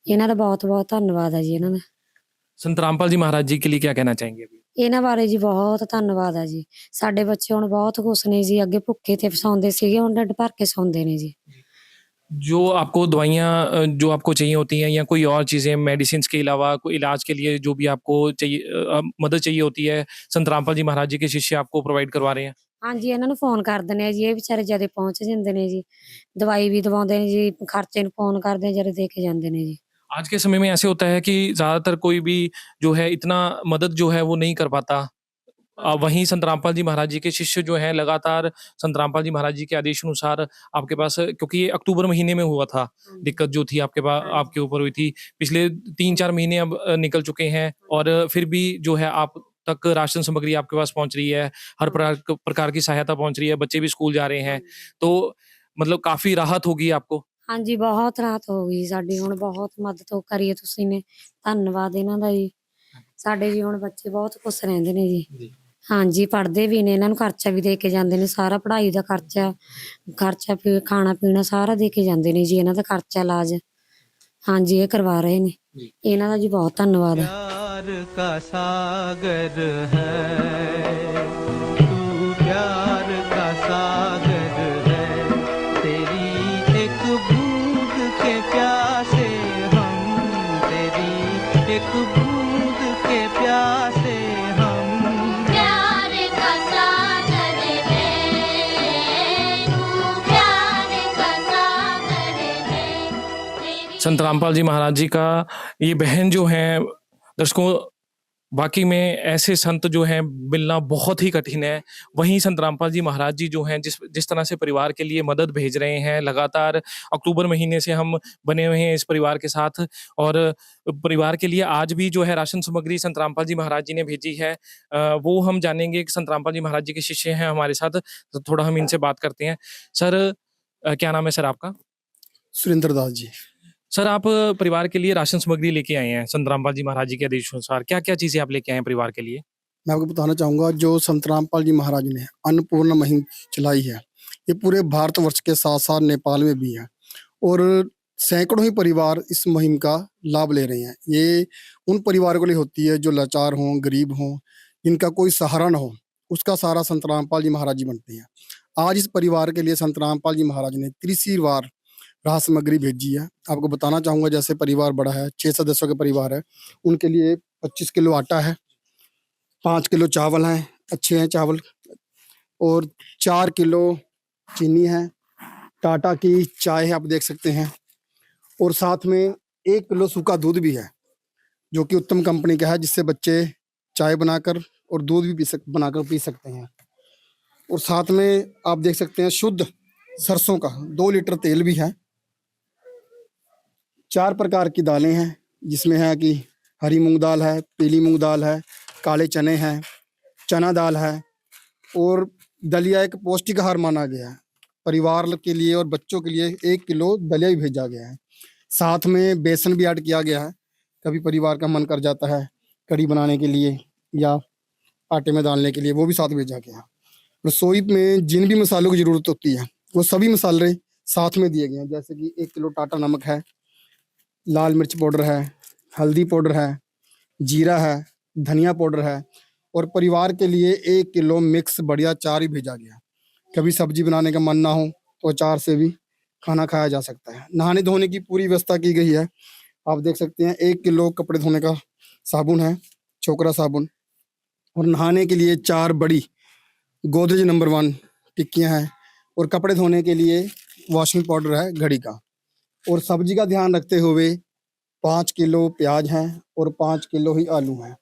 ਇਹਨਾਂ ਦਾ ਬਹੁਤ ਬਹੁਤ ਧੰਨਵਾਦ ਆ ਜੀ ਇਹਨਾਂ ਦਾ। संत रामपाल जी महाराज जी के लिए क्या कहना चाहेंगे अभी? ਇਹਨਾਂ ਬਾਰੇ ਜੀ ਬਹੁਤ ਧੰਨਵਾਦ ਆ ਜੀ। ਸਾਡੇ ਬੱਚੇ ਹੁਣ बहुत खुश ਨੇ ਜੀ, ਅੱਗੇ ਭੁੱਖੇ ਤੇ ਸੌਂਦੇ ਸੀਗੇ, ਹੁਣ ਢਿੱਡ ਭਰ ਕੇ ਸੌਂਦੇ ਨੇ ਜੀ। जो आपको दवाइयाँ जो आपको चाहिए होती हैं या कोई और चीज़ें मेडिसिन के अलावा कोई इलाज के लिए जो भी आपको चाहिए मदद चाहिए होती है, संत रामपाल जी महाराज जी के शिष्य आपको प्रोवाइड करवा रहे हैं? ਹਾਂਜੀ, ਇਹਨਾਂ ਨੂੰ ਫੋਨ ਕਰ ਦਿੰਦੇ ਆ ਜੀ, ਇਹ ਵਿਚਾਰੇ ਜਦੇ ਪਹੁੰਚ ਜਾਂਦੇ ਨੇ ਜੀ, ਦਵਾਈ ਵੀ ਦਵਾਉਂਦੇ ਨੇ ਜੀ, ਖਰਚੇ ਨੂੰ ਫੋਨ ਕਰਦੇ ਆ, ਜਦੇ ਦੇ ਕੇ ਜਾਂਦੇ ਨੇ ਜੀ। आज के समय में ऐसे होता है कि ज़्यादातर कोई भी जो है इतना मदद जो है वो नहीं कर पाता। वहीं संत रामपाल जी महाराज जी के शिष्य जो हैं लगातार संत रामपाल जी महाराज जी के आदेश अनुसार आपके पास, क्योंकि ये अक्टूबर महीने में हुआ था, दिक्कत जो थी आपके ऊपर हुई थी, पिछले 3-4 महीने अब निकल चुके हैं और फिर भी जो है आप तक राशन सामग्री आपके पास पहुंच रही है, हर प्रकार की सहायता पहुंच रही है, बच्चे भी स्कूल जा रहे हैं, तो मतलब काफी राहत होगी आपको। ਹਾਂਜੀ, ਬਹੁਤ ਰਾਹਤ ਹੋ ਗਈ ਸਾਡੀ, ਹੁਣ ਬਹੁਤ ਮਦਦ ਕਰੀ ਤੁਸੀਂ ਨੇ, ਧੰਨਵਾਦ ਇਹਨਾਂ ਦਾ ਜੀ। ਸਾਡੇ ਜੀ ਹੁਣ ਬੱਚੇ ਬਹੁਤ ਖੁਸ਼ ਰਹਿੰਦੇ ਨੇ ਜੀ। ਹਾਂਜੀ, ਪੜ੍ਹਦੇ ਵੀ ਨੇ, ਇਹਨਾਂ ਨੂੰ ਖਰਚਾ ਵੀ ਦੇ ਕੇ ਜਾਂਦੇ ਨੇ, ਸਾਰਾ ਪੜ੍ਹਾਈ ਦਾ ਖਰਚਾ ਖਾਣਾ ਪੀਣਾ ਸਾਰਾ ਦੇ ਕੇ ਜਾਂਦੇ ਨੇ ਜੀ, ਇਹਨਾਂ ਦਾ ਖਰਚਾ ਇਲਾਜ ਹਾਂਜੀ ਇਹ ਕਰਵਾ ਰਹੇ ਨੇ। ਇਹਨਾਂ ਦਾ ਜੀ ਬਹੁਤ ਧੰਨਵਾਦ ਹੈ। प्यार का सागर है तू, प्यार का सागर है, तेरी एक बूंद के प्यासे हम, तेरी एक बूंद के प्यासे हम। प्यार का सागर है तू, प्यार का सागर है। संत रामपाल जी महाराज जी का ये बहन जो है, दर्शकों, वाकई में ऐसे संत जो हैं मिलना बहुत ही कठिन है। वहीं संत रामपाल जी महाराज जी जो हैं जिस तरह से परिवार के लिए मदद भेज रहे हैं, लगातार अक्टूबर महीने से हम बने हुए हैं इस परिवार के साथ, और परिवार के लिए आज भी जो है राशन सामग्री संत रामपाल जी महाराज जी ने भेजी है। वो हम जानेंगे कि संत रामपाल जी महाराज जी के शिष्य हैं हमारे साथ, तो थोड़ा हम इनसे बात करते हैं। सर, क्या नाम है सर आपका? सुरेंद्र दास जी। सर, आप परिवार के लिए राशन सामग्री लेके आए हैं संत रामपाल जी महाराज जी के आदेश अनुसार, क्या क्या चीजें आप लेके आए हैं परिवार के लिए? मैं आपको बताना चाहूँगा, जो संत रामपाल जी महाराज ने अन्नपूर्णा मुहिम चलाई है, ये पूरे भारतवर्ष के साथ साथ नेपाल में भी है, और सैकड़ों ही परिवार इस मुहिम का लाभ ले रहे हैं। ये उन परिवारों के लिए होती है जो लाचार हों, गरीब हों, जिनका कोई सहारा न हो, उसका सहारा संत रामपाल जी महाराज जी बनते हैं। आज इस परिवार के लिए संत रामपाल जी महाराज ने 30 बार राहत सामग्री भेजी है। आपको बताना चाहूँगा, जैसे परिवार बड़ा है, 6 सदस्यों का परिवार है, उनके लिए 25 किलो आटा है, 5 किलो चावल हैं, अच्छे हैं चावल, और 4 किलो चीनी है, टाटा की चाय है, आप देख सकते हैं, और साथ में 1 किलो सूखा दूध भी है, जो कि उत्तम कंपनी का है, जिससे बच्चे चाय बनाकर और दूध भी बनाकर पी सकते हैं। और साथ में आप देख सकते हैं शुद्ध सरसों का 2 लीटर तेल भी है। 4 प्रकार की दालें हैं, जिसमें है कि हरी मूंग दाल है, पीली मूंग दाल है, काले चने हैं, चना दाल है, और दलिया एक पौष्टिक आहार माना गया है। परिवार के लिए और बच्चों के लिए 1 किलो दलिया भी भेजा गया है। साथ में बेसन भी ऐड किया गया है, कभी परिवार का मन कर जाता है कढ़ी बनाने के लिए या आटे में डालने के लिए, वो भी साथ भेजा गया है। रसोई में जिन भी मसालों की ज़रूरत होती है वो सभी मसाले साथ में दिए गए हैं, जैसे कि 1 किलो टाटा नमक है, लाल मिर्च पाउडर है, हल्दी पाउडर है, जीरा है, धनिया पाउडर है, और परिवार के लिए 1 किलो मिक्स बढ़िया अचार भी भेजा गया। कभी सब्जी बनाने का मन ना हो तो अचार से भी खाना खाया जा सकता है। नहाने धोने की पूरी व्यवस्था की गई है। आप देख सकते हैं 1 किलो कपड़े धोने का साबुन है, छोकरा साबुन, और नहाने के लिए 4 बड़ी गोदरेज नंबर 1 टिक्कियां हैं, और कपड़े धोने के लिए वॉशिंग पाउडर है घड़ी का। और सब्जी का ध्यान रखते हुए 5 किलो प्याज हैं और 5 किलो ही आलू हैं।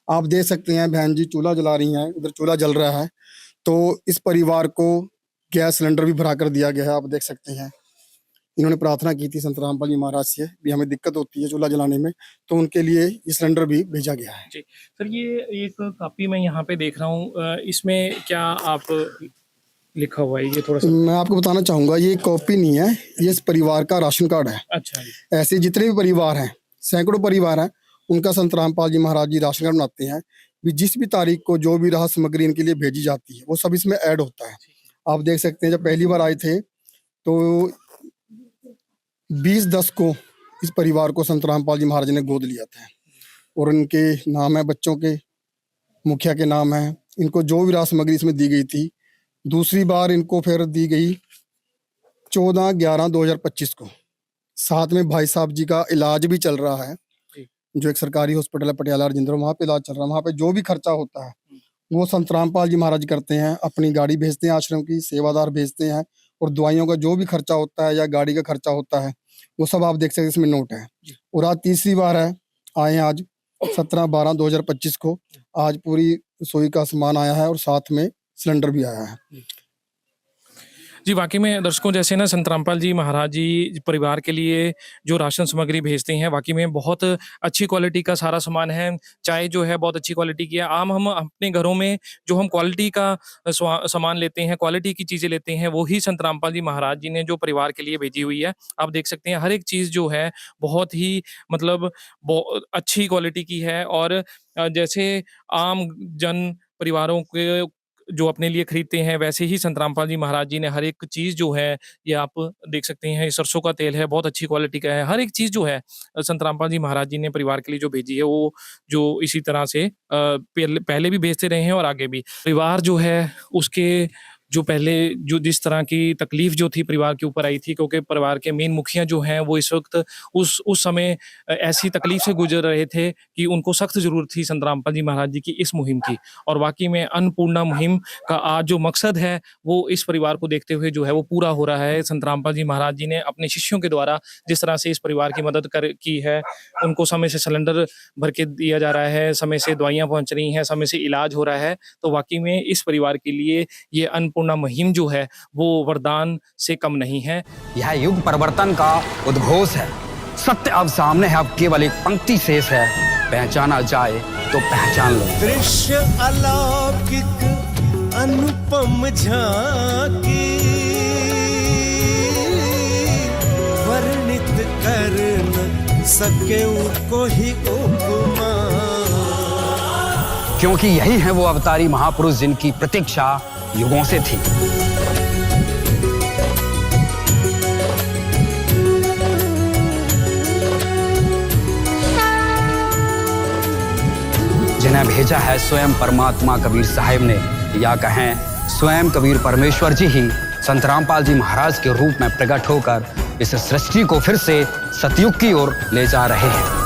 आप देख सकते हैं बहन जी चूल्हा जला रही हैं, उधर चूल्हा जल रहा है। तो इस परिवार को गैस सिलेंडर भी भरा कर दिया गया है। आप देख सकते हैं इन्होंने प्रार्थना की थी संत रामपाल जी महाराज से, भी हमें दिक्कत होती है चूल्हा जलाने में, तो उनके लिए ये सिलेंडर भी भेजा गया है। जी सर, ये एक कॉपी मैं यहाँ पे देख रहा हूँ, इसमें क्या आप लिखा हुआ है ये थोड़ा सा? मैं आपको बताना चाहूंगा ये कॉपी नहीं है, ये इस परिवार का राशन कार्ड है। अच्छा जी। ऐसे जितने भी परिवार हैं, सैकड़ों परिवार हैं, उनका संत रामपाल जी महाराज जी राशन कार्ड बनाते हैं। भी जिस भी तारीख को जो भी राहत सामग्री इनके लिए भेजी जाती है वो सब इसमें ऐड होता है। आप देख सकते हैं जब पहली बार आए थे तो 20/10 को इस परिवार को संत रामपाल जी महाराज ने गोद लिया था, और इनके नाम है, बच्चों के मुखिया के नाम है। इनको जो भी राहत सामग्री इसमें दी गई थी, दूसरी बार इनको फिर दी गई 14/11/2025 को। साथ में भाई साहब जी का इलाज भी चल रहा है, जो एक सरकारी हॉस्पिटल है पटियाला राजेंद्र, वहाँ पे इलाज चल रहा है। वहाँ पे जो भी खर्चा होता है वो संत रामपाल जी महाराज करते हैं। अपनी गाड़ी भेजते हैं आश्रम की, सेवादार भेजते हैं, और दवाइयों का जो भी खर्चा होता है या गाड़ी का खर्चा होता है वो सब आप देख सकते हैं इसमें नोट है। और आज तीसरी बार है, आए हैं आज 17/12/2025 को। आज पूरी रसोई का सामान आया है और साथ में सिलेंडर भी आया है। जी, वाकई में दर्शकों, जैसे ना संत रामपाल जी महाराज जी परिवार के लिए जो राशन सामग्री भेजते हैं, वाकई में बहुत अच्छी क्वालिटी का सारा सामान है। चाय जो है बहुत अच्छी क्वालिटी की है। आम हम अपने घरों में जो हम क्वालिटी का सामान लेते हैं, क्वालिटी की चीज़ें लेते हैं, वो ही संत रामपाल जी महाराज जी ने जो परिवार के लिए भेजी हुई है। आप देख सकते हैं हर एक चीज़ जो है बहुत ही मतलब अच्छी क्वालिटी की है। और जैसे आम जन परिवारों के जो अपने लिए खरीदते हैं, वैसे ही संत रामपाल जी महाराज जी ने हर एक चीज़ जो है, ये आप देख सकते हैं, सरसों का तेल है, बहुत अच्छी क्वालिटी का है। हर एक चीज़ जो है संत रामपाल जी महाराज जी ने परिवार के लिए जो भेजी है, वो जो इसी तरह से पहले भी भेजते रहे हैं और आगे भी। परिवार जो है उसके जो पहले जो जिस तरह की तकलीफ जो थी परिवार के ऊपर आई थी, क्योंकि परिवार के मेन मुखिया जो हैं वो इस वक्त उस समय ऐसी तकलीफ से गुजर रहे थे कि उनको सख्त ज़रूरत थी संत रामपाल जी महाराज जी की इस मुहिम की। और वाकई में अन्नपूर्णा मुहिम का आज जो मकसद है वो इस परिवार को देखते हुए जो है वो पूरा हो रहा है। संत रामपाल जी महाराज जी ने अपने शिष्यों के द्वारा जिस तरह से इस परिवार की मदद की है, उनको समय से सिलेंडर भर के दिया जा रहा है, समय से दवाइयाँ पहुँच रही हैं, समय से इलाज हो रहा है, तो वाकई में इस परिवार के लिए ये अन्नपूर्णा मुहिम जो है वो वरदान से कम नहीं है। यह युग परिवर्तन का उद्घोष है। सत्य अब सामने है, अब केवल एक पंक्ति शेष है, पहचाना जाए तो पहचान लो। दृश्य अलौकिक अनुपम झांकी वर्णित कर न सके कोई उपमा, क्योंकि यही है वो अवतारी महापुरुष जिनकी प्रतीक्षा युगों से थी। जिन्हें भेजा है स्वयं परमात्मा कबीर साहिब ने, या कहें स्वयं कबीर परमेश्वर जी ही संत रामपाल जी महाराज के रूप में प्रकट होकर इस सृष्टि को फिर से सतयुग की ओर ले जा रहे हैं।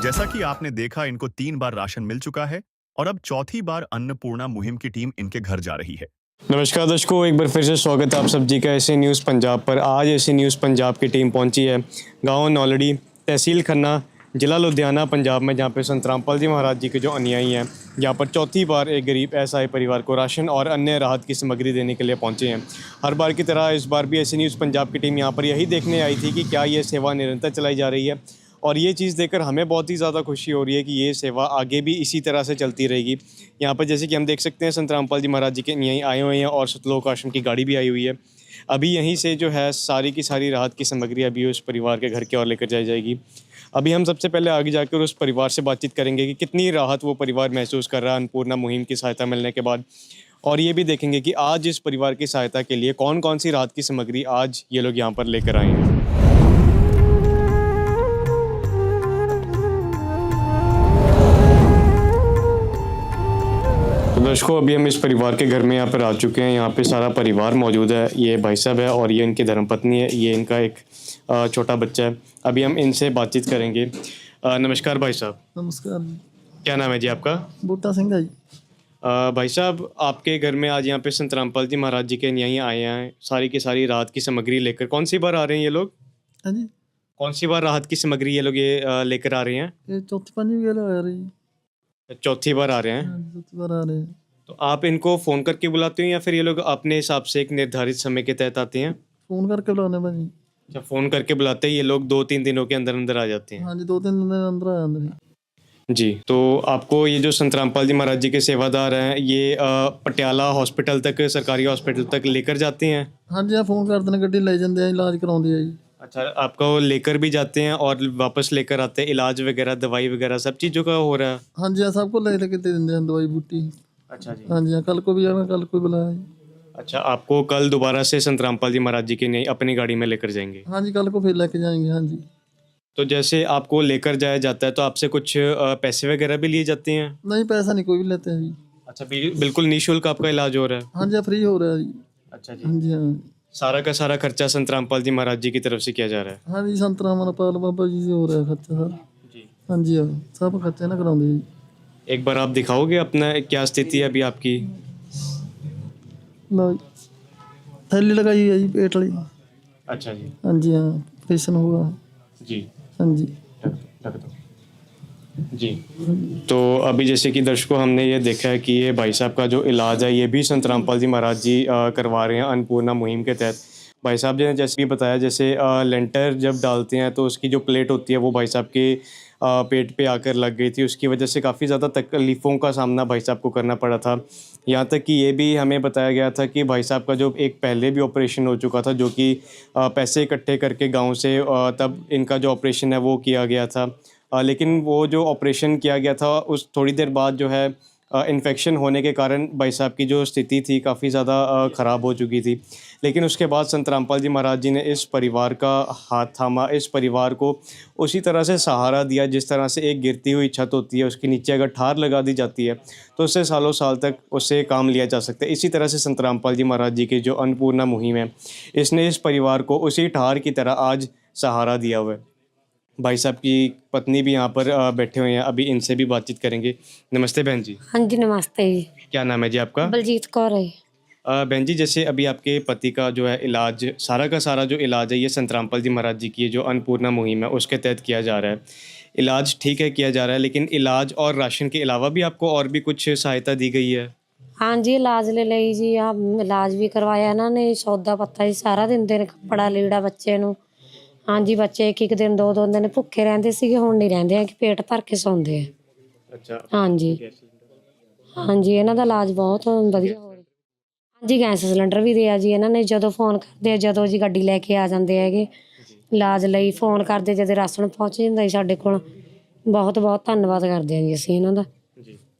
जैसा कि आपने देखा, इनको 3 बार राशन मिल चुका है और अब चौथी बार अन्नपूर्णा मुहिम की टीम इनके घर जा रही है। नमस्कार दर्शकों, एक बार फिर से स्वागत है आप सब जी का एसी न्यूज़ पंजाब पर। आज एसी न्यूज़ पंजाब की टीम पहुंची है गांव नौलड़ी, तहसील खन्ना, जिला लुधियाना, पंजाब में, जहां पे संत रामपाल जी महाराज जी के जो अनुयायी हैं, यहाँ पर चौथी बार एक गरीब असहाय परिवार को राशन और अन्य राहत की सामग्री देने के लिए पहुंचे हैं। हर बार की तरह इस बार भी एसी न्यूज़ पंजाब की टीम यहाँ पर यही देखने आई थी कि क्या ये सेवा निरंतर चलाई जा रही है, और ये चीज़ देखकर हमें बहुत ही ज़्यादा खुशी हो रही है कि ये सेवा आगे भी इसी तरह से चलती रहेगी। यहाँ पर जैसे कि हम देख सकते हैं संत रामपाल जी महाराज जी के यहीं आए हुए हैं और सतलोक आश्रम की गाड़ी भी आई हुई है। अभी यहीं से जो है सारी की सारी राहत की सामग्री अभी उस परिवार के घर की ओर लेकर जाई जाएगी। अभी हम सबसे पहले आगे जाकर उस परिवार से बातचीत करेंगे कि कितनी राहत वो परिवार महसूस कर रहा है अन्नपूर्णा मुहिम की सहायता मिलने के बाद, और ये भी देखेंगे कि आज इस परिवार की सहायता के लिए कौन कौन सी राहत की सामग्री आज ये लोग यहाँ पर लेकर आए हैं। तो दर्शकों, अभी हम इस परिवार के घर में यहाँ पर आ चुके हैं। यहाँ पे सारा परिवार मौजूद है। ये भाई साहब है और ये इनकी धर्मपत्नी है, ये इनका एक छोटा बच्चा है। अभी हम इनसे बातचीत करेंगे। नमस्कार भाई साहब। नमस्कार। क्या नाम है जी आपका? बूटा सिंह है जी। भाई साहब, आपके घर में आज यहाँ पे संत रामपाल जी महाराज जी के यहीं आए हैं, सारी की सारी राहत की सामग्री लेकर। कौन सी बार आ रहे हैं ये लोग? हाँ जी, कौन सी बार राहत की सामग्री ये लोग लेकर आ रहे हैं? ये चौथी पंजी गेला आ रही। चौथी बार आ रहे हैं। हाँ, चौथी बार आ रहे हैं। तो आप इनको फ़ोन करके बुलाते हो या फिर ये लोग अपने हिसाब से एक निर्धारित समय के तहत आते हैं? फोन करके बुलाने भाजी। अच्छा, फ़ोन करके बुलाते हैं, ये लोग 2-3 दिनों के अंदर अंदर आ जाते हैं। हाँ जी, 2-3 दिन अंदर आ जाते हैं। जी, तो आपको ये जो संत रामपाल जी महाराज जी के सेवादार हैं, ये पटियाला हॉस्पिटल तक, सरकारी हॉस्पिटल तक लेकर जाते हैं? हाँ जी, फोन करते हैं, गड्डी ले जाते हैं, इलाज कराते हैं जी। अच्छा, आपको लेकर भी जाते हैं और वापस लेकर आते हैं? इलाज वगैरह, दवाई वगैरह सब चीज़ों का हो रहा है? हाँ जी, सबको ले लेके दे देते हैं दवाई बूटी। अच्छा जी। हाँ जी, कल को भी आना, कल को बुलाया जी। अच्छा, आपको कल दोबारा से संत रामपाल जी महाराज जी के नहीं अपनी गाड़ी में लेकर जाएंगे? हाँ जी, कल को फिर लेके जाएंगे। हाँ जी। तो जैसे आपको लेकर जाया जाता है तो आपसे कुछ पैसे वगैरह भी लिए जाते हैं? नहीं, पैसा नहीं कोई भी लेते हैं जी। अच्छा, बिल्कुल निःशुल्क आपका इलाज हो रहा है? हाँ जी, फ्री हो रहा है जी। अच्छा जी। हाँ जी। हाँ सारा का सारा खर्चा संत रामपाल जी महाराज जी की तरफ से किया जा रहा है? हाँ जी, संत रामपाल बाबा जी से हो रहा है खर्चा सर जी। हाँ जी, हाँ, सब खर्चे ना कराते जी। एक बार आप दिखाओगे अपना क्या स्थिति है अभी आपकी? लो जी, थैली लगाई है जी पेट वाली। अच्छा जी। हाँ जी, हाँ, ऑपरेशन हुआ जी। हाँ जी। ढक दो जी। तो अभी जैसे कि दर्शकों, हमने ये देखा है कि ये भाई साहब का जो इलाज है ये भी संत रामपाल जी महाराज जी करवा रहे हैं अन्नपूर्णा मुहिम के तहत। भाई साहब जी ने जैसे भी बताया, जैसे लेंटर जब डालते हैं तो उसकी जो प्लेट होती है वो भाई साहब के पेट पे आकर लग गई थी। उसकी वजह से काफ़ी ज़्यादा तकलीफ़ों का सामना भाई साहब को करना पड़ा था। यहाँ तक कि ये भी हमें बताया गया था कि भाई साहब का जो एक पहले भी ऑपरेशन हो चुका था, जो कि पैसे इकट्ठे करके गांव से तब इनका जो ऑपरेशन है वो किया गया था। लेकिन वो जो ऑपरेशन किया गया था उस थोड़ी देर बाद जो है इन्फेक्शन होने के कारण भाई साहब की जो स्थिति थी काफ़ी ज़्यादा ख़राब हो चुकी थी। लेकिन उसके बाद संत रामपाल जी महाराज जी ने इस परिवार का हाथ थामा, इस परिवार को उसी तरह से सहारा दिया जिस तरह से एक गिरती हुई छत होती है, उसके नीचे अगर ठार लगा दी जाती है तो उससे सालों साल तक उससे काम लिया जा सकता है। इसी तरह से संत रामपाल जी महाराज जी की जो अन्नपूर्णा मुहिम है, इसने इस परिवार को उसी ठार की तरह आज सहारा दिया हुआ है। भाई साहब की पत्नी भी यहाँ पर बैठे हुए हैं, अभी इनसे भी बातचीत करेंगे। नमस्ते बहन जी। हाँ जी, नमस्ते जी। क्या नाम है जी आपका? बलजीत कौर है। बहन जी, जैसे अभी आपके पति का जो है इलाज, सारा का सारा जो इलाज है ये संत रामपाल जी महाराज जी की जो अन्नपूर्णा मुहिम है उसके तहत किया जा रहा है। इलाज ठीक है किया जा रहा है, लेकिन इलाज और राशन के अलावा भी आपको और भी कुछ सहायता दी गई है? हाँ जी, इलाज ले ਲਈ जी। ਆ ਇਲਾਜ ਵੀ ਕਰਵਾਇਆ ਇਹਨਾਂ ਨੇ, ਸੌਦਾ ਪੱਤਾ ਜੀ ਸਾਰਾ ਦਿੰਦੇ ਨੇ, ਕੱਪੜਾ ਲੀੜਾ ਬੱਚੇ ਨੂੰ। हाँ जी, बच्चे एक दिन 2 दिन भुखे रहते ਸੀਗੇ, ਹੁਣ नहीं ਰਹਿੰਦੇ ਆ कि पेट भर के ਸੌਂਦੇ ਆ। अच्छा। हाँ जी। हाँ जी, ਇਹਨਾਂ ਦਾ ਇਲਾਜ ਬਹੁਤ ਵਧੀਆ ਹੋ ਰਿਹਾ। हाँ जी, ਗੈਸ ਸਿਲੰਡਰ ਵੀ ਦਿਆ ਜੀ ਇਹਨਾਂ ਨੇ। ਜਦੋਂ ਫੋਨ ਕਰਦੇ ਆ, ਜਦੋਂ ਜੀ ਗੱਡੀ ਲੈ ਕੇ ਆ ਜਾਂਦੇ ਹੈਗੇ ਇਲਾਜ ਲਈ, ਫੋਨ ਕਰਦੇ ਜਦੋਂ ਰਾਸ਼ਨ ਪਹੁੰਚ ਜਾਂਦਾ ਜੀ ਸਾਡੇ ਕੋਲ। बहुत बहुत ਧੰਨਵਾਦ ਕਰਦੇ ਆ ਜੀ ਅਸੀਂ ਇਹਨਾਂ ਦਾ।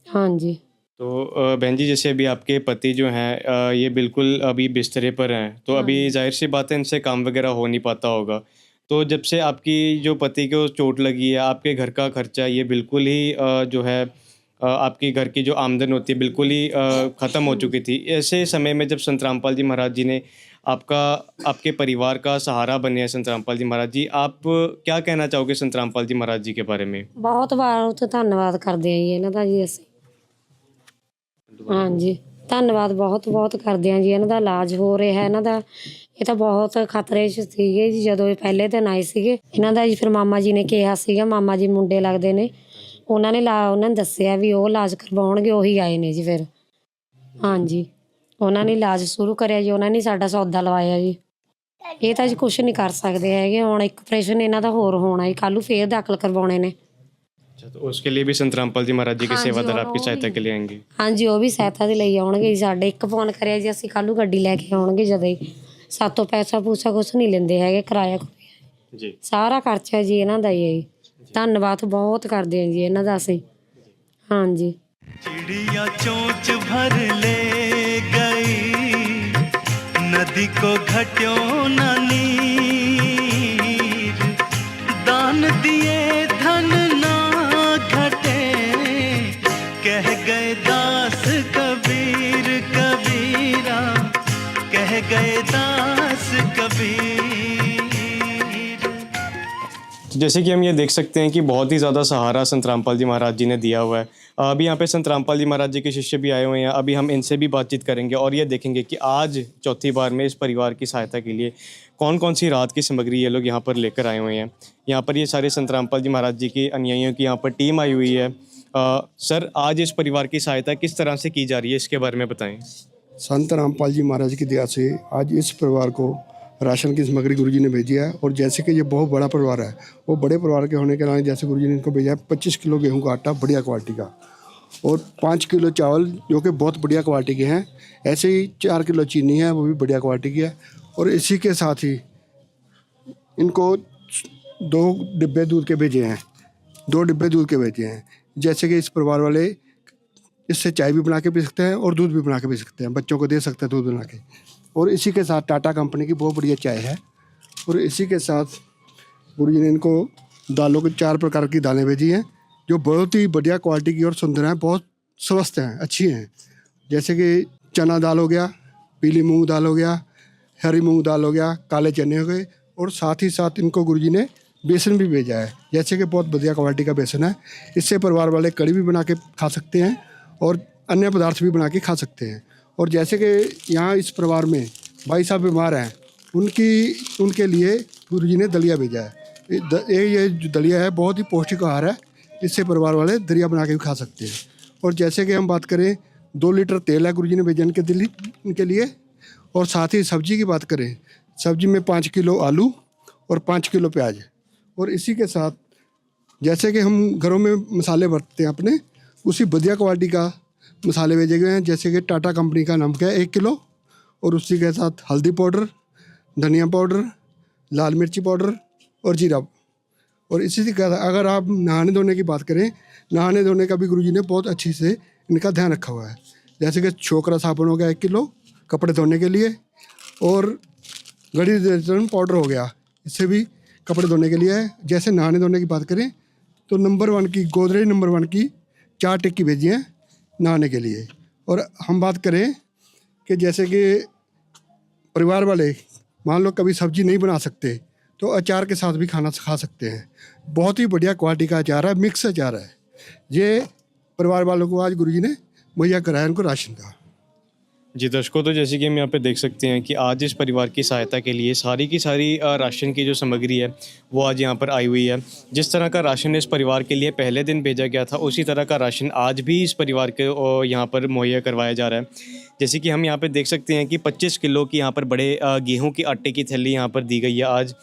हाँ जी। तो बहन जी, जैसे अभी आपके पति जो हैं ये बिल्कुल अभी बिस्तरे पर हैं, तो अभी जाहिर सी बात है इनसे काम वगैरह हो नहीं पाता होगा। तो जब से आपकी जो पति को चोट लगी है, आपके घर का खर्चा ये बिल्कुल ही जो है आपकी घर की जो आमदन होती है बिल्कुल ही ख़त्म हो चुकी थी। ऐसे समय में जब संत रामपाल जी महाराज जी ने आपके परिवार का सहारा बने हैं संत रामपाल जी महाराज जी, आप क्या कहना चाहोगे संत रामपाल जी महाराज जी के बारे में? बहुत बहुत धन्यवाद करते हैं जी ਇਹਨਾਂ ਦਾ ਜੀ ਅਸੀਂ। हाँ जी, ਧੰਨਵਾਦ ਬਹੁਤ ਬਹੁਤ ਕਰਦੇ ਹਾਂ ਜੀ। ਇਹਨਾਂ ਦਾ ਇਲਾਜ ਹੋ ਰਿਹਾ ਇਹਨਾਂ ਦਾ। ਇਹ ਤਾਂ ਬਹੁਤ ਖਤਰੇ 'ਚ ਸੀਗੇ ਜੀ ਜਦੋਂ ਇਹ ਪਹਿਲੇ ਦਿਨ ਆਏ ਸੀਗੇ। ਇਹਨਾਂ ਦਾ ਜੀ ਫਿਰ ਮਾਮਾ ਜੀ ਨੇ ਕਿਹਾ ਸੀਗਾ, ਮਾਮਾ ਜੀ ਮੁੰਡੇ ਲੱਗਦੇ ਨੇ, ਉਹਨਾਂ ਨੇ ਦੱਸਿਆ ਵੀ ਉਹ ਇਲਾਜ ਕਰਵਾਉਣਗੇ, ਉਹੀ ਆਏ ਨੇ ਜੀ ਫਿਰ। ਹਾਂਜੀ, ਉਹਨਾਂ ਨੇ ਇਲਾਜ ਸ਼ੁਰੂ ਕਰਿਆ ਜੀ, ਉਹਨਾਂ ਨੇ ਸਾਡਾ ਸੌਦਾ ਲਵਾਇਆ ਜੀ। ਇਹ ਤਾਂ ਜੀ ਕੁਛ ਨਹੀਂ ਕਰ ਸਕਦੇ ਹੈਗੇ। ਹੁਣ ਇੱਕ ਆਪਰੇਸ਼ਨ ਇਹਨਾਂ ਦਾ ਹੋਰ ਹੋਣਾ ਜੀ, ਕੱਲ੍ਹ ਨੂੰ ਫੇਰ ਦਾਖਲ ਕਰਵਾਉਣੇ ਨੇ। अच्छा, तो उसके लिए भी संत रामपाल जी महाराज जी के हाँ जी, सेवादार और आपकी वो सहायता भी- के लिए आएंगे? हाँ जी, ਉਹ ਵੀ ਸਹਾਇਤਾ ਦੇ ਲਈ ਆਉਣਗੇ ਜੀ। ਸਾਡੇ ਇੱਕ ਫੋਨ ਕਰਿਆ ਜੀ, ਅਸੀਂ ਕੱਲ੍ਹ ਨੂੰ ਗੱਡੀ ਲੈ ਕੇ ਆਉਣਗੇ ਜਦੋਂ ਹੀ। ਸਾਤੋਂ ਪੈਸਾ ਪੂਸਾ ਕੁਛ ਨਹੀਂ ਲੈਂਦੇ ਹੈਗੇ, ਕਿਰਾਇਆ जी। ਸਾਰਾ ਖਰਚਾ ਜੀ ਇਹਨਾਂ ਦਾ ਹੀ ਹੈ ਜੀ। ਧੰਨਵਾਦ ਬਹੁਤ ਕਰਦੇ ਹਾਂ ਜੀ ਇਹਨਾਂ ਦਾ ਅਸੀਂ। हाँ जी। चिड़िया चोंच भर ले गई, नदी को घट्यो न नीर, दान दिए धन ना घटे, कह गए दास कबीर। जैसे कि हम ये देख सकते हैं कि बहुत ही ज़्यादा सहारा संत रामपाल जी महाराज जी ने दिया हुआ है। अभी यहाँ पे संत रामपाल जी महाराज जी के शिष्य भी आए हुए हैं। अभी हम इनसे भी बातचीत करेंगे और ये देखेंगे कि आज चौथी बार में इस परिवार की सहायता के लिए कौन कौन सी राहत की सामग्री ये लोग यहाँ पर लेकर आए हुए हैं। यहाँ पर ये सारे संत रामपाल जी महाराज जी के अनुयायियों की यहाँ पर टीम आई हुई है। सर, आज इस परिवार की सहायता किस तरह से की जा रही है, इसके बारे में बताएं। संत रामपाल जी महाराज की दया से आज इस परिवार को राशन की सामग्री गुरुजी ने भेजी है। और जैसे कि ये बहुत बड़ा परिवार है, वो बड़े परिवार के होने के नाते जैसे गुरुजी ने इनको भेजा है 25 किलो गेहूं का आटा बढ़िया क्वालिटी का और 5 किलो चावल जो कि बहुत बढ़िया क्वालिटी के हैं। ऐसे ही 4 किलो चीनी है, वो भी बढ़िया क्वालिटी की है। और इसी के साथ ही इनको 2 डिब्बे दूध के भेजे हैं, 2 डिब्बे दूध के भेजे हैं। जैसे कि इस परिवार वाले इससे चाय भी बना के पी सकते हैं और दूध भी बना के पी सकते हैं, बच्चों को दे सकते हैं दूध बना के। और इसी के साथ टाटा कंपनी की बहुत बढ़िया चाय है। और इसी के साथ गुरुजी ने इनको दालों के 4 प्रकार की दालें भेजी हैं जो बहुत ही बढ़िया क्वालिटी की और सुंदर हैं, बहुत स्वस्थ हैं, अच्छी हैं। जैसे कि चना दाल हो गया, पीली मूंग दाल हो गया, हरी मूंग दाल हो गया, काले चने हो गए। और साथ ही साथ इनको गुरुजी ने बेसन भी भेजा है, जैसे कि बहुत बढ़िया क्वालिटी का बेसन है। इससे परिवार वाले कड़ी भी बना के खा सकते हैं और अन्य पदार्थ भी बना के खा सकते हैं। और जैसे कि यहाँ इस परिवार में भाई साहब बीमार हैं, उनके लिए गुरुजी ने दलिया भेजा है। ये जो दलिया है बहुत ही पौष्टिक आहार है, इससे परिवार वाले दलिया बना के भी खा सकते हैं। और जैसे कि हम बात करें 2 लीटर तेल है गुरुजी ने भेजा इनके लिए। और साथ ही सब्जी की बात करें, सब्जी में 5 किलो आलू और 5 किलो प्याज। और इसी के साथ जैसे कि हम घरों में मसाले बरतते हैं अपने, उसी बढ़िया क्वालिटी का मसाले भेजे गए हैं। जैसे कि टाटा कंपनी का नमक है 1 किलो और उसी के साथ हल्दी पाउडर, धनिया पाउडर, लाल मिर्ची पाउडर और जीरा। और इसी के साथ अगर आप नहाने धोने की बात करें, नहाने धोने का भी गुरुजी ने बहुत अच्छी से इनका ध्यान रखा हुआ है। जैसे कि छोकरा साबुन हो गया 1 किलो कपड़े धोने के लिए, और गड़ी डिटर्जेंट पाउडर हो गया, इससे भी कपड़े धोने के लिए है। जैसे नहाने धोने की बात करें तो नंबर 1 की गोदरेज नंबर 1 की 4 टिक्की भेजी हैं नहाने के लिए। और हम बात करें कि जैसे कि परिवार वाले मान लो कभी सब्जी नहीं बना सकते तो अचार के साथ भी खाना खा सकते हैं। बहुत ही बढ़िया क्वालिटी का अचार है, मिक्स अचार है। ये परिवार वालों को आज गुरुजी ने मुहैया कराया इनको राशन का। जी दर्शकों, तो जैसे कि हम यहाँ पे देख सकते हैं कि आज इस परिवार की सहायता के लिए सारी की सारी राशन की जो सामग्री है वो आज यहाँ पर आई हुई है। जिस तरह का राशन इस परिवार के लिए पहले दिन भेजा गया था, उसी तरह का राशन आज भी इस परिवार के यहाँ पर मुहैया करवाया जा रहा है। जैसे कि हम यहाँ पे देख सकते हैं कि 25 किलो की यहाँ पर बड़े गेहूँ की आटे की थैली यहाँ पर दी गई है। आज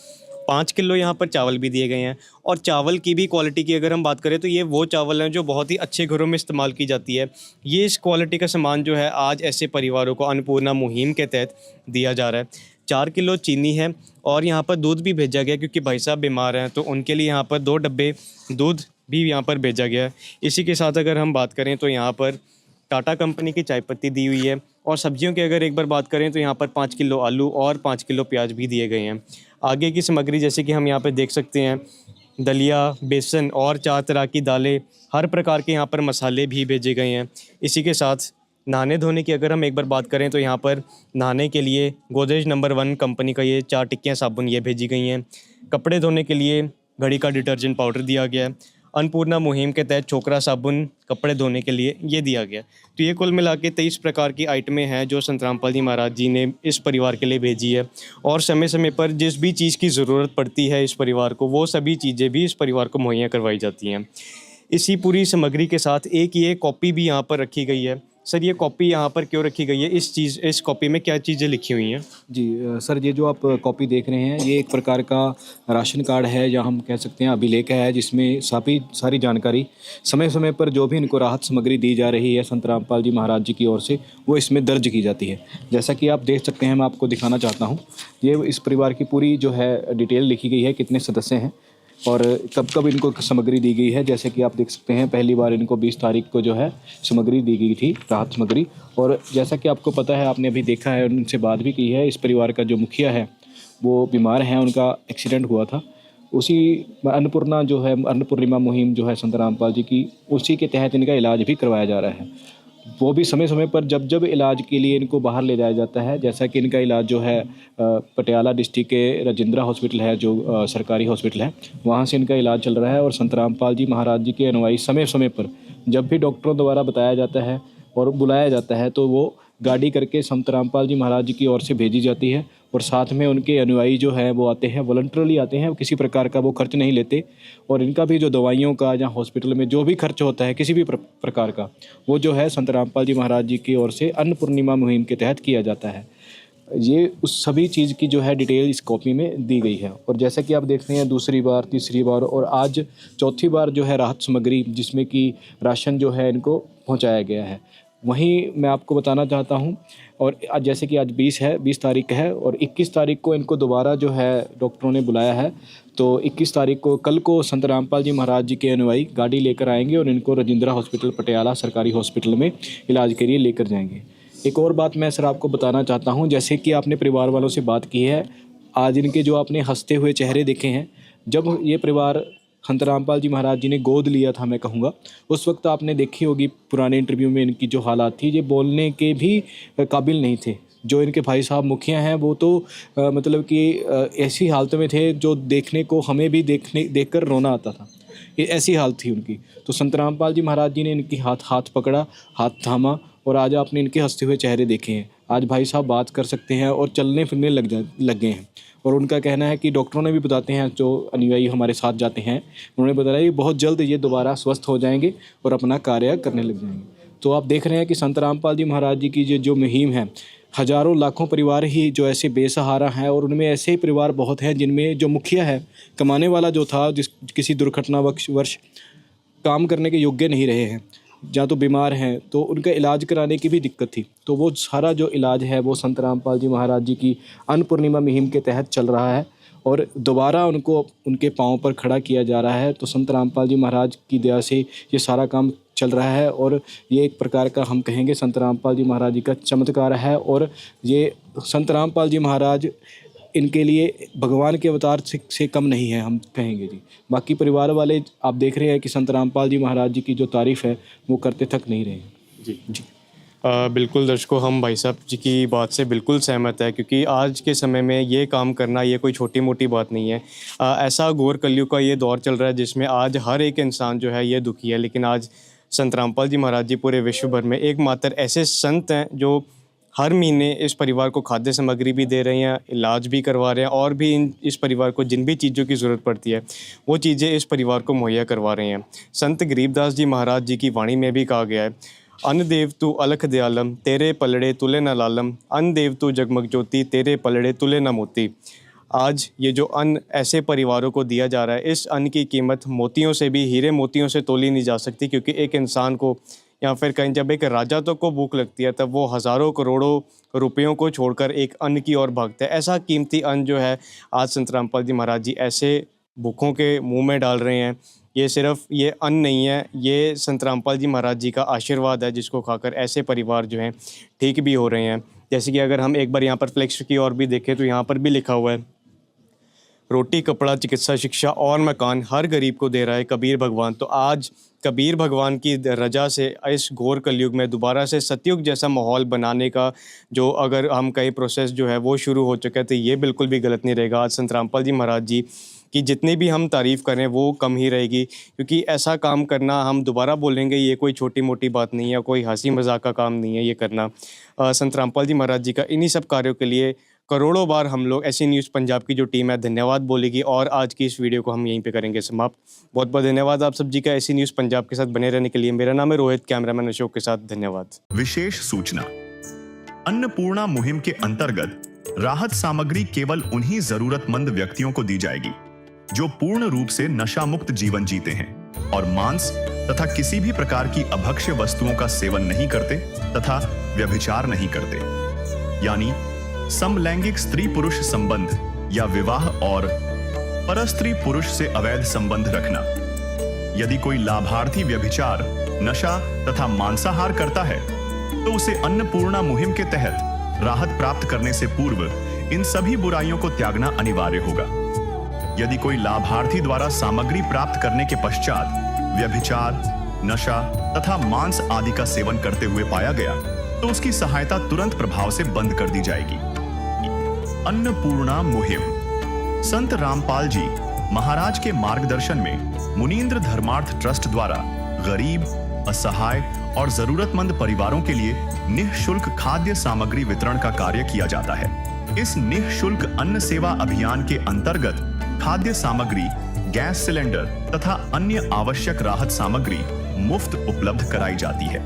5 किलो यहाँ पर चावल भी दिए गए हैं। और चावल की भी क्वालिटी की अगर हम बात करें तो ये वो चावल हैं जो बहुत ही अच्छे घरों में इस्तेमाल की जाती है। ये इस क्वालिटी का सामान जो है आज ऐसे परिवारों को अन्नपूर्णा मुहिम के तहत दिया जा रहा है। 4 किलो चीनी है और यहाँ पर दूध भी भेजा गया, क्योंकि भाई साहब बीमार हैं तो उनके लिए यहाँ पर 2 डब्बे दूध भी यहाँ पर भेजा गया है। इसी के साथ अगर हम बात करें तो यहाँ पर टाटा कंपनी की चाय पत्ती दी हुई है। और सब्जियों की अगर एक बार बात करें तो यहाँ पर 5 किलो आलू और 5 किलो प्याज भी दिए गए हैं। आगे की सामग्री जैसे कि हम यहाँ पे देख सकते हैं, दलिया, बेसन और 4 तरह की दालें, हर प्रकार के यहाँ पर मसाले भी भेजे गए हैं। इसी के साथ नहाने धोने की अगर हम एक बार बात करें तो यहाँ पर नहाने के लिए गोदरेज नंबर 1 कंपनी का ये 4 टिक्कियाँ साबुन ये भेजी गई हैं। कपड़े धोने के लिए घड़ी का डिटर्जेंट पाउडर दिया गया है। अन्नपूर्णा मुहिम के तहत छोकरा साबुन कपड़े धोने के लिए ये दिया गया। तो ये कुल मिला के 23 प्रकार की आइटमें हैं जो संत रामपाल जी महाराज जी ने इस परिवार के लिए भेजी है। और समय समय पर जिस भी चीज़ की ज़रूरत पड़ती है इस परिवार को, वो सभी चीज़ें भी इस परिवार को मुहैया करवाई जाती हैं। इसी पूरी सामग्री के साथ एक ये कॉपी भी यहाँ पर रखी गई है। सर, ये कॉपी यहाँ पर क्यों रखी गई है? इस कॉपी में क्या चीज़ें लिखी हुई हैं? जी सर, ये जो आप कॉपी देख रहे हैं ये एक प्रकार का राशन कार्ड है, या हम कह सकते हैं अभिलेख है, जिसमें सारी जानकारी समय समय पर जो भी इनको राहत सामग्री दी जा रही है संत रामपाल जी महाराज जी की ओर से, वो इसमें दर्ज की जाती है। जैसा कि आप देख सकते हैं, मैं आपको दिखाना चाहता हूँ, ये इस परिवार की पूरी जो है डिटेल लिखी गई है, कितने सदस्य हैं और कब कब इनको सामग्री दी गई है। जैसे कि आप देख सकते हैं, पहली बार इनको 20 तारीख को जो है सामग्री दी गई थी, राहत सामग्री। और जैसा कि आपको पता है, आपने अभी देखा है, उनसे बात भी की है, इस परिवार का जो मुखिया है वो बीमार हैं, उनका एक्सीडेंट हुआ था। उसी अन्नपूर्णा जो है, अन्नपूर्णिमा मुहिम जो है संत रामपाल जी की, उसी के तहत इनका इलाज भी करवाया जा रहा है। वो भी समय समय पर जब जब इलाज के लिए इनको बाहर ले जाया जाता है, जैसा कि इनका इलाज जो है पटियाला डिस्ट्रिक्ट के राजेंद्रा हॉस्पिटल है, जो सरकारी हॉस्पिटल है, वहाँ से इनका इलाज चल रहा है। और संत रामपाल जी महाराज जी के अनुयायी समय समय पर जब भी डॉक्टरों द्वारा बताया जाता है और बुलाया जाता है तो वो गाड़ी करके संत रामपाल जी महाराज जी की ओर से भेजी जाती है। और साथ में उनके अनुयायी जो है वो आते हैं, वॉलंटरली आते हैं, किसी प्रकार का वो खर्च नहीं लेते। और इनका भी जो दवाइयों का या हॉस्पिटल में जो भी खर्च होता है किसी भी प्रकार का, वो जो है संत रामपाल जी महाराज जी की ओर से अन्नपूर्णिमा मुहिम के तहत किया जाता है। ये उस सभी चीज़ की जो है डिटेल इस कॉपी में दी गई है। और जैसा कि आप देख रहे हैं, दूसरी बार, तीसरी बार और आज चौथी बार जो है राहत सामग्री, जिसमें कि राशन जो है इनको पहुंचाया गया है। वहीं मैं आपको बताना चाहता हूं, और आज जैसे कि आज 20 तारीख है और 21 तारीख को इनको दोबारा जो है डॉक्टरों ने बुलाया है। तो 21 तारीख को, कल को, संत रामपाल जी महाराज जी के अनुयायी गाड़ी लेकर आएंगे और इनको राजेंद्रा हॉस्पिटल पटियाला सरकारी हॉस्पिटल में इलाज के लिए लेकर जाएंगे। एक और बात मैं सर आपको बताना चाहता हूं, जैसे कि आपने परिवार वालों से बात की है, आज इनके जो आपने हंसते हुए चेहरे देखे हैं, जब ये परिवार संत रामपाल जी महाराज जी ने गोद लिया था, मैं कहूँगा, उस वक्त आपने देखी होगी पुराने इंटरव्यू में इनकी जो हालात थी, ये बोलने के भी काबिल नहीं थे। जो इनके भाई साहब मुखिया हैं वो तो मतलब कि ऐसी हालत में थे जो देखने को हमें भी देखकर रोना आता था, ये ऐसी हालत थी उनकी। तो संत रामपाल जी महाराज जी ने इनकी हाथ पकड़ा, हाथ थामा, और आज आपने इनके हंसते हुए चेहरे देखे हैं। आज भाई साहब बात कर सकते हैं और चलने फिरने लग गए हैं। और उनका कहना है कि डॉक्टरों ने भी बताते हैं, जो अनुयायी हमारे साथ जाते हैं, उन्होंने बताया कि बहुत जल्द ये दोबारा स्वस्थ हो जाएंगे और अपना कार्य करने लग जाएंगे। तो आप देख रहे हैं कि संत रामपाल जी महाराज जी की जो मुहिम है, हज़ारों लाखों परिवार ही जो ऐसे बेसहारा हैं, और उनमें ऐसे ही परिवार बहुत हैं जिनमें जो मुखिया है, कमाने वाला जो था, किसी दुर्घटना वर्ष काम करने के योग्य नहीं रहे हैं, या तो बीमार हैं, तो उनका इलाज कराने की भी दिक्कत थी। तो वो सारा जो इलाज है वो संत रामपाल जी महाराज जी की अन्नपूर्णिमा मुहिम के तहत चल रहा है और दोबारा उनको उनके पाँव पर खड़ा किया जा रहा है। तो संत रामपाल जी महाराज की दया से ये सारा काम चल रहा है और ये एक प्रकार का हम कहेंगे संत रामपाल जी महाराज जी का चमत्कार है। और ये संत रामपाल जी महाराज इनके लिए भगवान के अवतार से कम नहीं है, हम कहेंगे जी। बाकी परिवार वाले आप देख रहे हैं कि संत रामपाल जी महाराज जी की जो तारीफ़ है वो करते थक नहीं रहे जी जी। बिल्कुल दर्शकों, हम भाई साहब जी की बात से बिल्कुल सहमत है, क्योंकि आज के समय में ये काम करना ये कोई छोटी मोटी बात नहीं है। ऐसा घोर कलयुग का ये दौर चल रहा है जिसमें आज हर एक इंसान जो है ये दुखी है, लेकिन आज संत रामपाल जी महाराज जी पूरे विश्व भर में एकमात्र ऐसे संत हैं जो हर महीने इस परिवार को खाद्य सामग्री भी दे रहे हैं, इलाज भी करवा रहे हैं, और भी इस परिवार को जिन भी चीज़ों की ज़रूरत पड़ती है वो चीज़ें इस परिवार को मुहैया करवा रहे हैं। संत गरीबदास जी महाराज जी की वाणी में भी कहा गया है, अन्न देव तू अलख दयालम, तेरे पलड़े तुले न लालम, अन्न देव तू जगमग ज्योति, तेरे पलड़े तुले न मोती। आज ये जो अन्न ऐसे परिवारों को दिया जा रहा है, इस अन्न की कीमत मोतियों से भी, हीरे मोतियों से तोली नहीं जा सकती, क्योंकि एक इंसान को या फिर कहीं जब एक राजा तो को भूख लगती है तब वो हज़ारों करोड़ों रुपयों को छोड़कर एक अन्न की ओर भागता है। ऐसा कीमती अन्न जो है आज संत रामपाल जी महाराज जी ऐसे भूखों के मुंह में डाल रहे हैं। ये सिर्फ ये अन्न नहीं है, ये संत रामपाल जी महाराज जी का आशीर्वाद है, जिसको खाकर ऐसे परिवार जो हैं ठीक भी हो रहे हैं। जैसे कि अगर हम एक बार यहाँ पर फ्लेक्स की ओर भी देखें तो यहाँ पर भी लिखा हुआ है, रोटी कपड़ा चिकित्सा शिक्षा और मकान हर गरीब को दे रहा है कबीर भगवान। तो आज कबीर भगवान की रजा से इस घोर कलयुग में दोबारा से सतयुग जैसा माहौल बनाने का जो अगर हम कहीं प्रोसेस जो है वो शुरू हो चुका है, तो ये बिल्कुल भी गलत नहीं रहेगा। आज संत रामपाल जी महाराज जी की जितनी भी हम तारीफ़ करें वो कम ही रहेगी, क्योंकि ऐसा काम करना, हम दोबारा बोलेंगे, ये कोई छोटी मोटी बात नहीं है, कोई हंसी मजाक का काम नहीं है ये करना। संत रामपाल जी महाराज जी का इन्हीं सब कार्यों के लिए करोड़ों बार हम लोग ऐसी न्यूज़ पंजाब की जो टीम है धन्यवाद बोलेगी। और आज की इस वीडियो को हम यहीं पे करेंगे समाप्त। बहुत बहुत धन्यवाद आप सब जी का ऐसी न्यूज़ पंजाब के साथ बने रहने के लिए। मेरा नाम है रोहित, कैमरामैन अशोक के साथ धन्यवाद। विशेष सूचना, अन्नपूर्णा मुहिम के अंतर्गत राहत सामग्री केवल उन्हीं जरूरतमंद व्यक्तियों को दी जाएगी जो पूर्ण रूप से नशा मुक्त जीवन जीते हैं और मांस तथा किसी भी प्रकार की अभक्ष्य वस्तुओं का सेवन नहीं करते तथा व्यभिचार नहीं करते, यानी समलैंगिक स्त्री पुरुष संबंध या विवाह और परस्त्री पुरुष से अवैध संबंध रखना। यदि कोई लाभार्थी व्यभिचार, नशा तथा मांसाहार करता है तो उसे अन्नपूर्णा मुहिम के तहत राहत प्राप्त करने से पूर्व इन सभी बुराइयों को त्यागना अनिवार्य होगा। यदि कोई लाभार्थी द्वारा सामग्री प्राप्त करने के पश्चात व्यभिचार, नशा तथा मांस आदि का सेवन करते हुए पाया गया तो उसकी सहायता तुरंत प्रभाव से बंद कर दी जाएगी। अन्नपूर्णा मुहिम। संत रामपाल जी महाराज के मार्गदर्शन में मुनींद्र धर्मार्थ ट्रस्ट द्वारा गरीब, असहाय और जरूरतमंद परिवारों के लिए निःशुल्क खाद्य सामग्री वितरण का कार्य किया जाता है। इस निःशुल्क अन्न सेवा अभियान के अंतर्गत खाद्य सामग्री, गैस सिलेंडर तथा अन्य आवश्यक राहत सामग्री मुफ्त उपलब्ध कराई जाती है।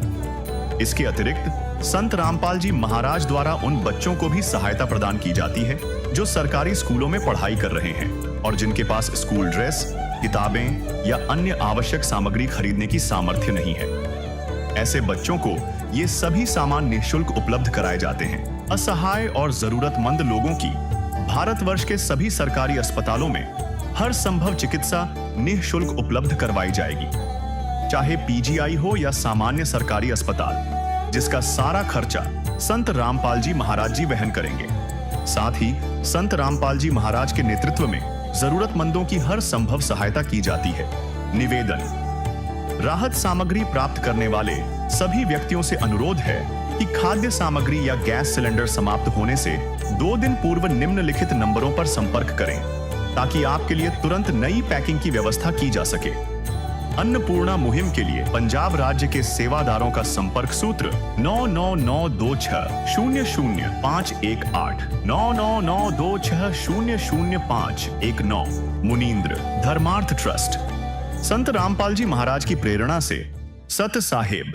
इसके अतिरिक्त संत रामपाल जी महाराज द्वारा उन बच्चों को भी सहायता प्रदान की जाती है जो सरकारी स्कूलों में पढ़ाई कर रहे हैं और जिनके पास स्कूल ड्रेस, किताबें या अन्य आवश्यक सामग्री खरीदने की सामर्थ्य नहीं है। ऐसे बच्चों को ये सभी सामान निःशुल्क उपलब्ध कराए जाते हैं। असहाय और जरूरतमंद लोगों की भारतवर्ष के सभी सरकारी अस्पतालों में हर संभव चिकित्सा निःशुल्क उपलब्ध करवाई जाएगी, चाहे पीजीआई हो या सामान्य सरकारी अस्पताल, जिसका सारा खर्चा संत रामपाल जी महाराज जी वहन करेंगे। साथ ही संत रामपाल जी महाराज के नेतृत्व में जरूरतमंदों की हर संभव सहायता की जाती है। निवेदन। राहत सामग्री प्राप्त करने वाले सभी व्यक्तियों से अनुरोध है कि खाद्य सामग्री या गैस सिलेंडर समाप्त होने से 2 दिन पूर्व निम्नलिखित नंबरों पर संपर्क करें ताकि आपके लिए तुरंत नई पैकिंग की व्यवस्था की जा सके। अन्नपूर्णा मुहिम के लिए पंजाब राज्य के सेवादारों का संपर्क सूत्र 9992600518 9992600519। मुनींद्र धर्मार्थ ट्रस्ट। संत रामपाल जी महाराज की प्रेरणा से सत साहेब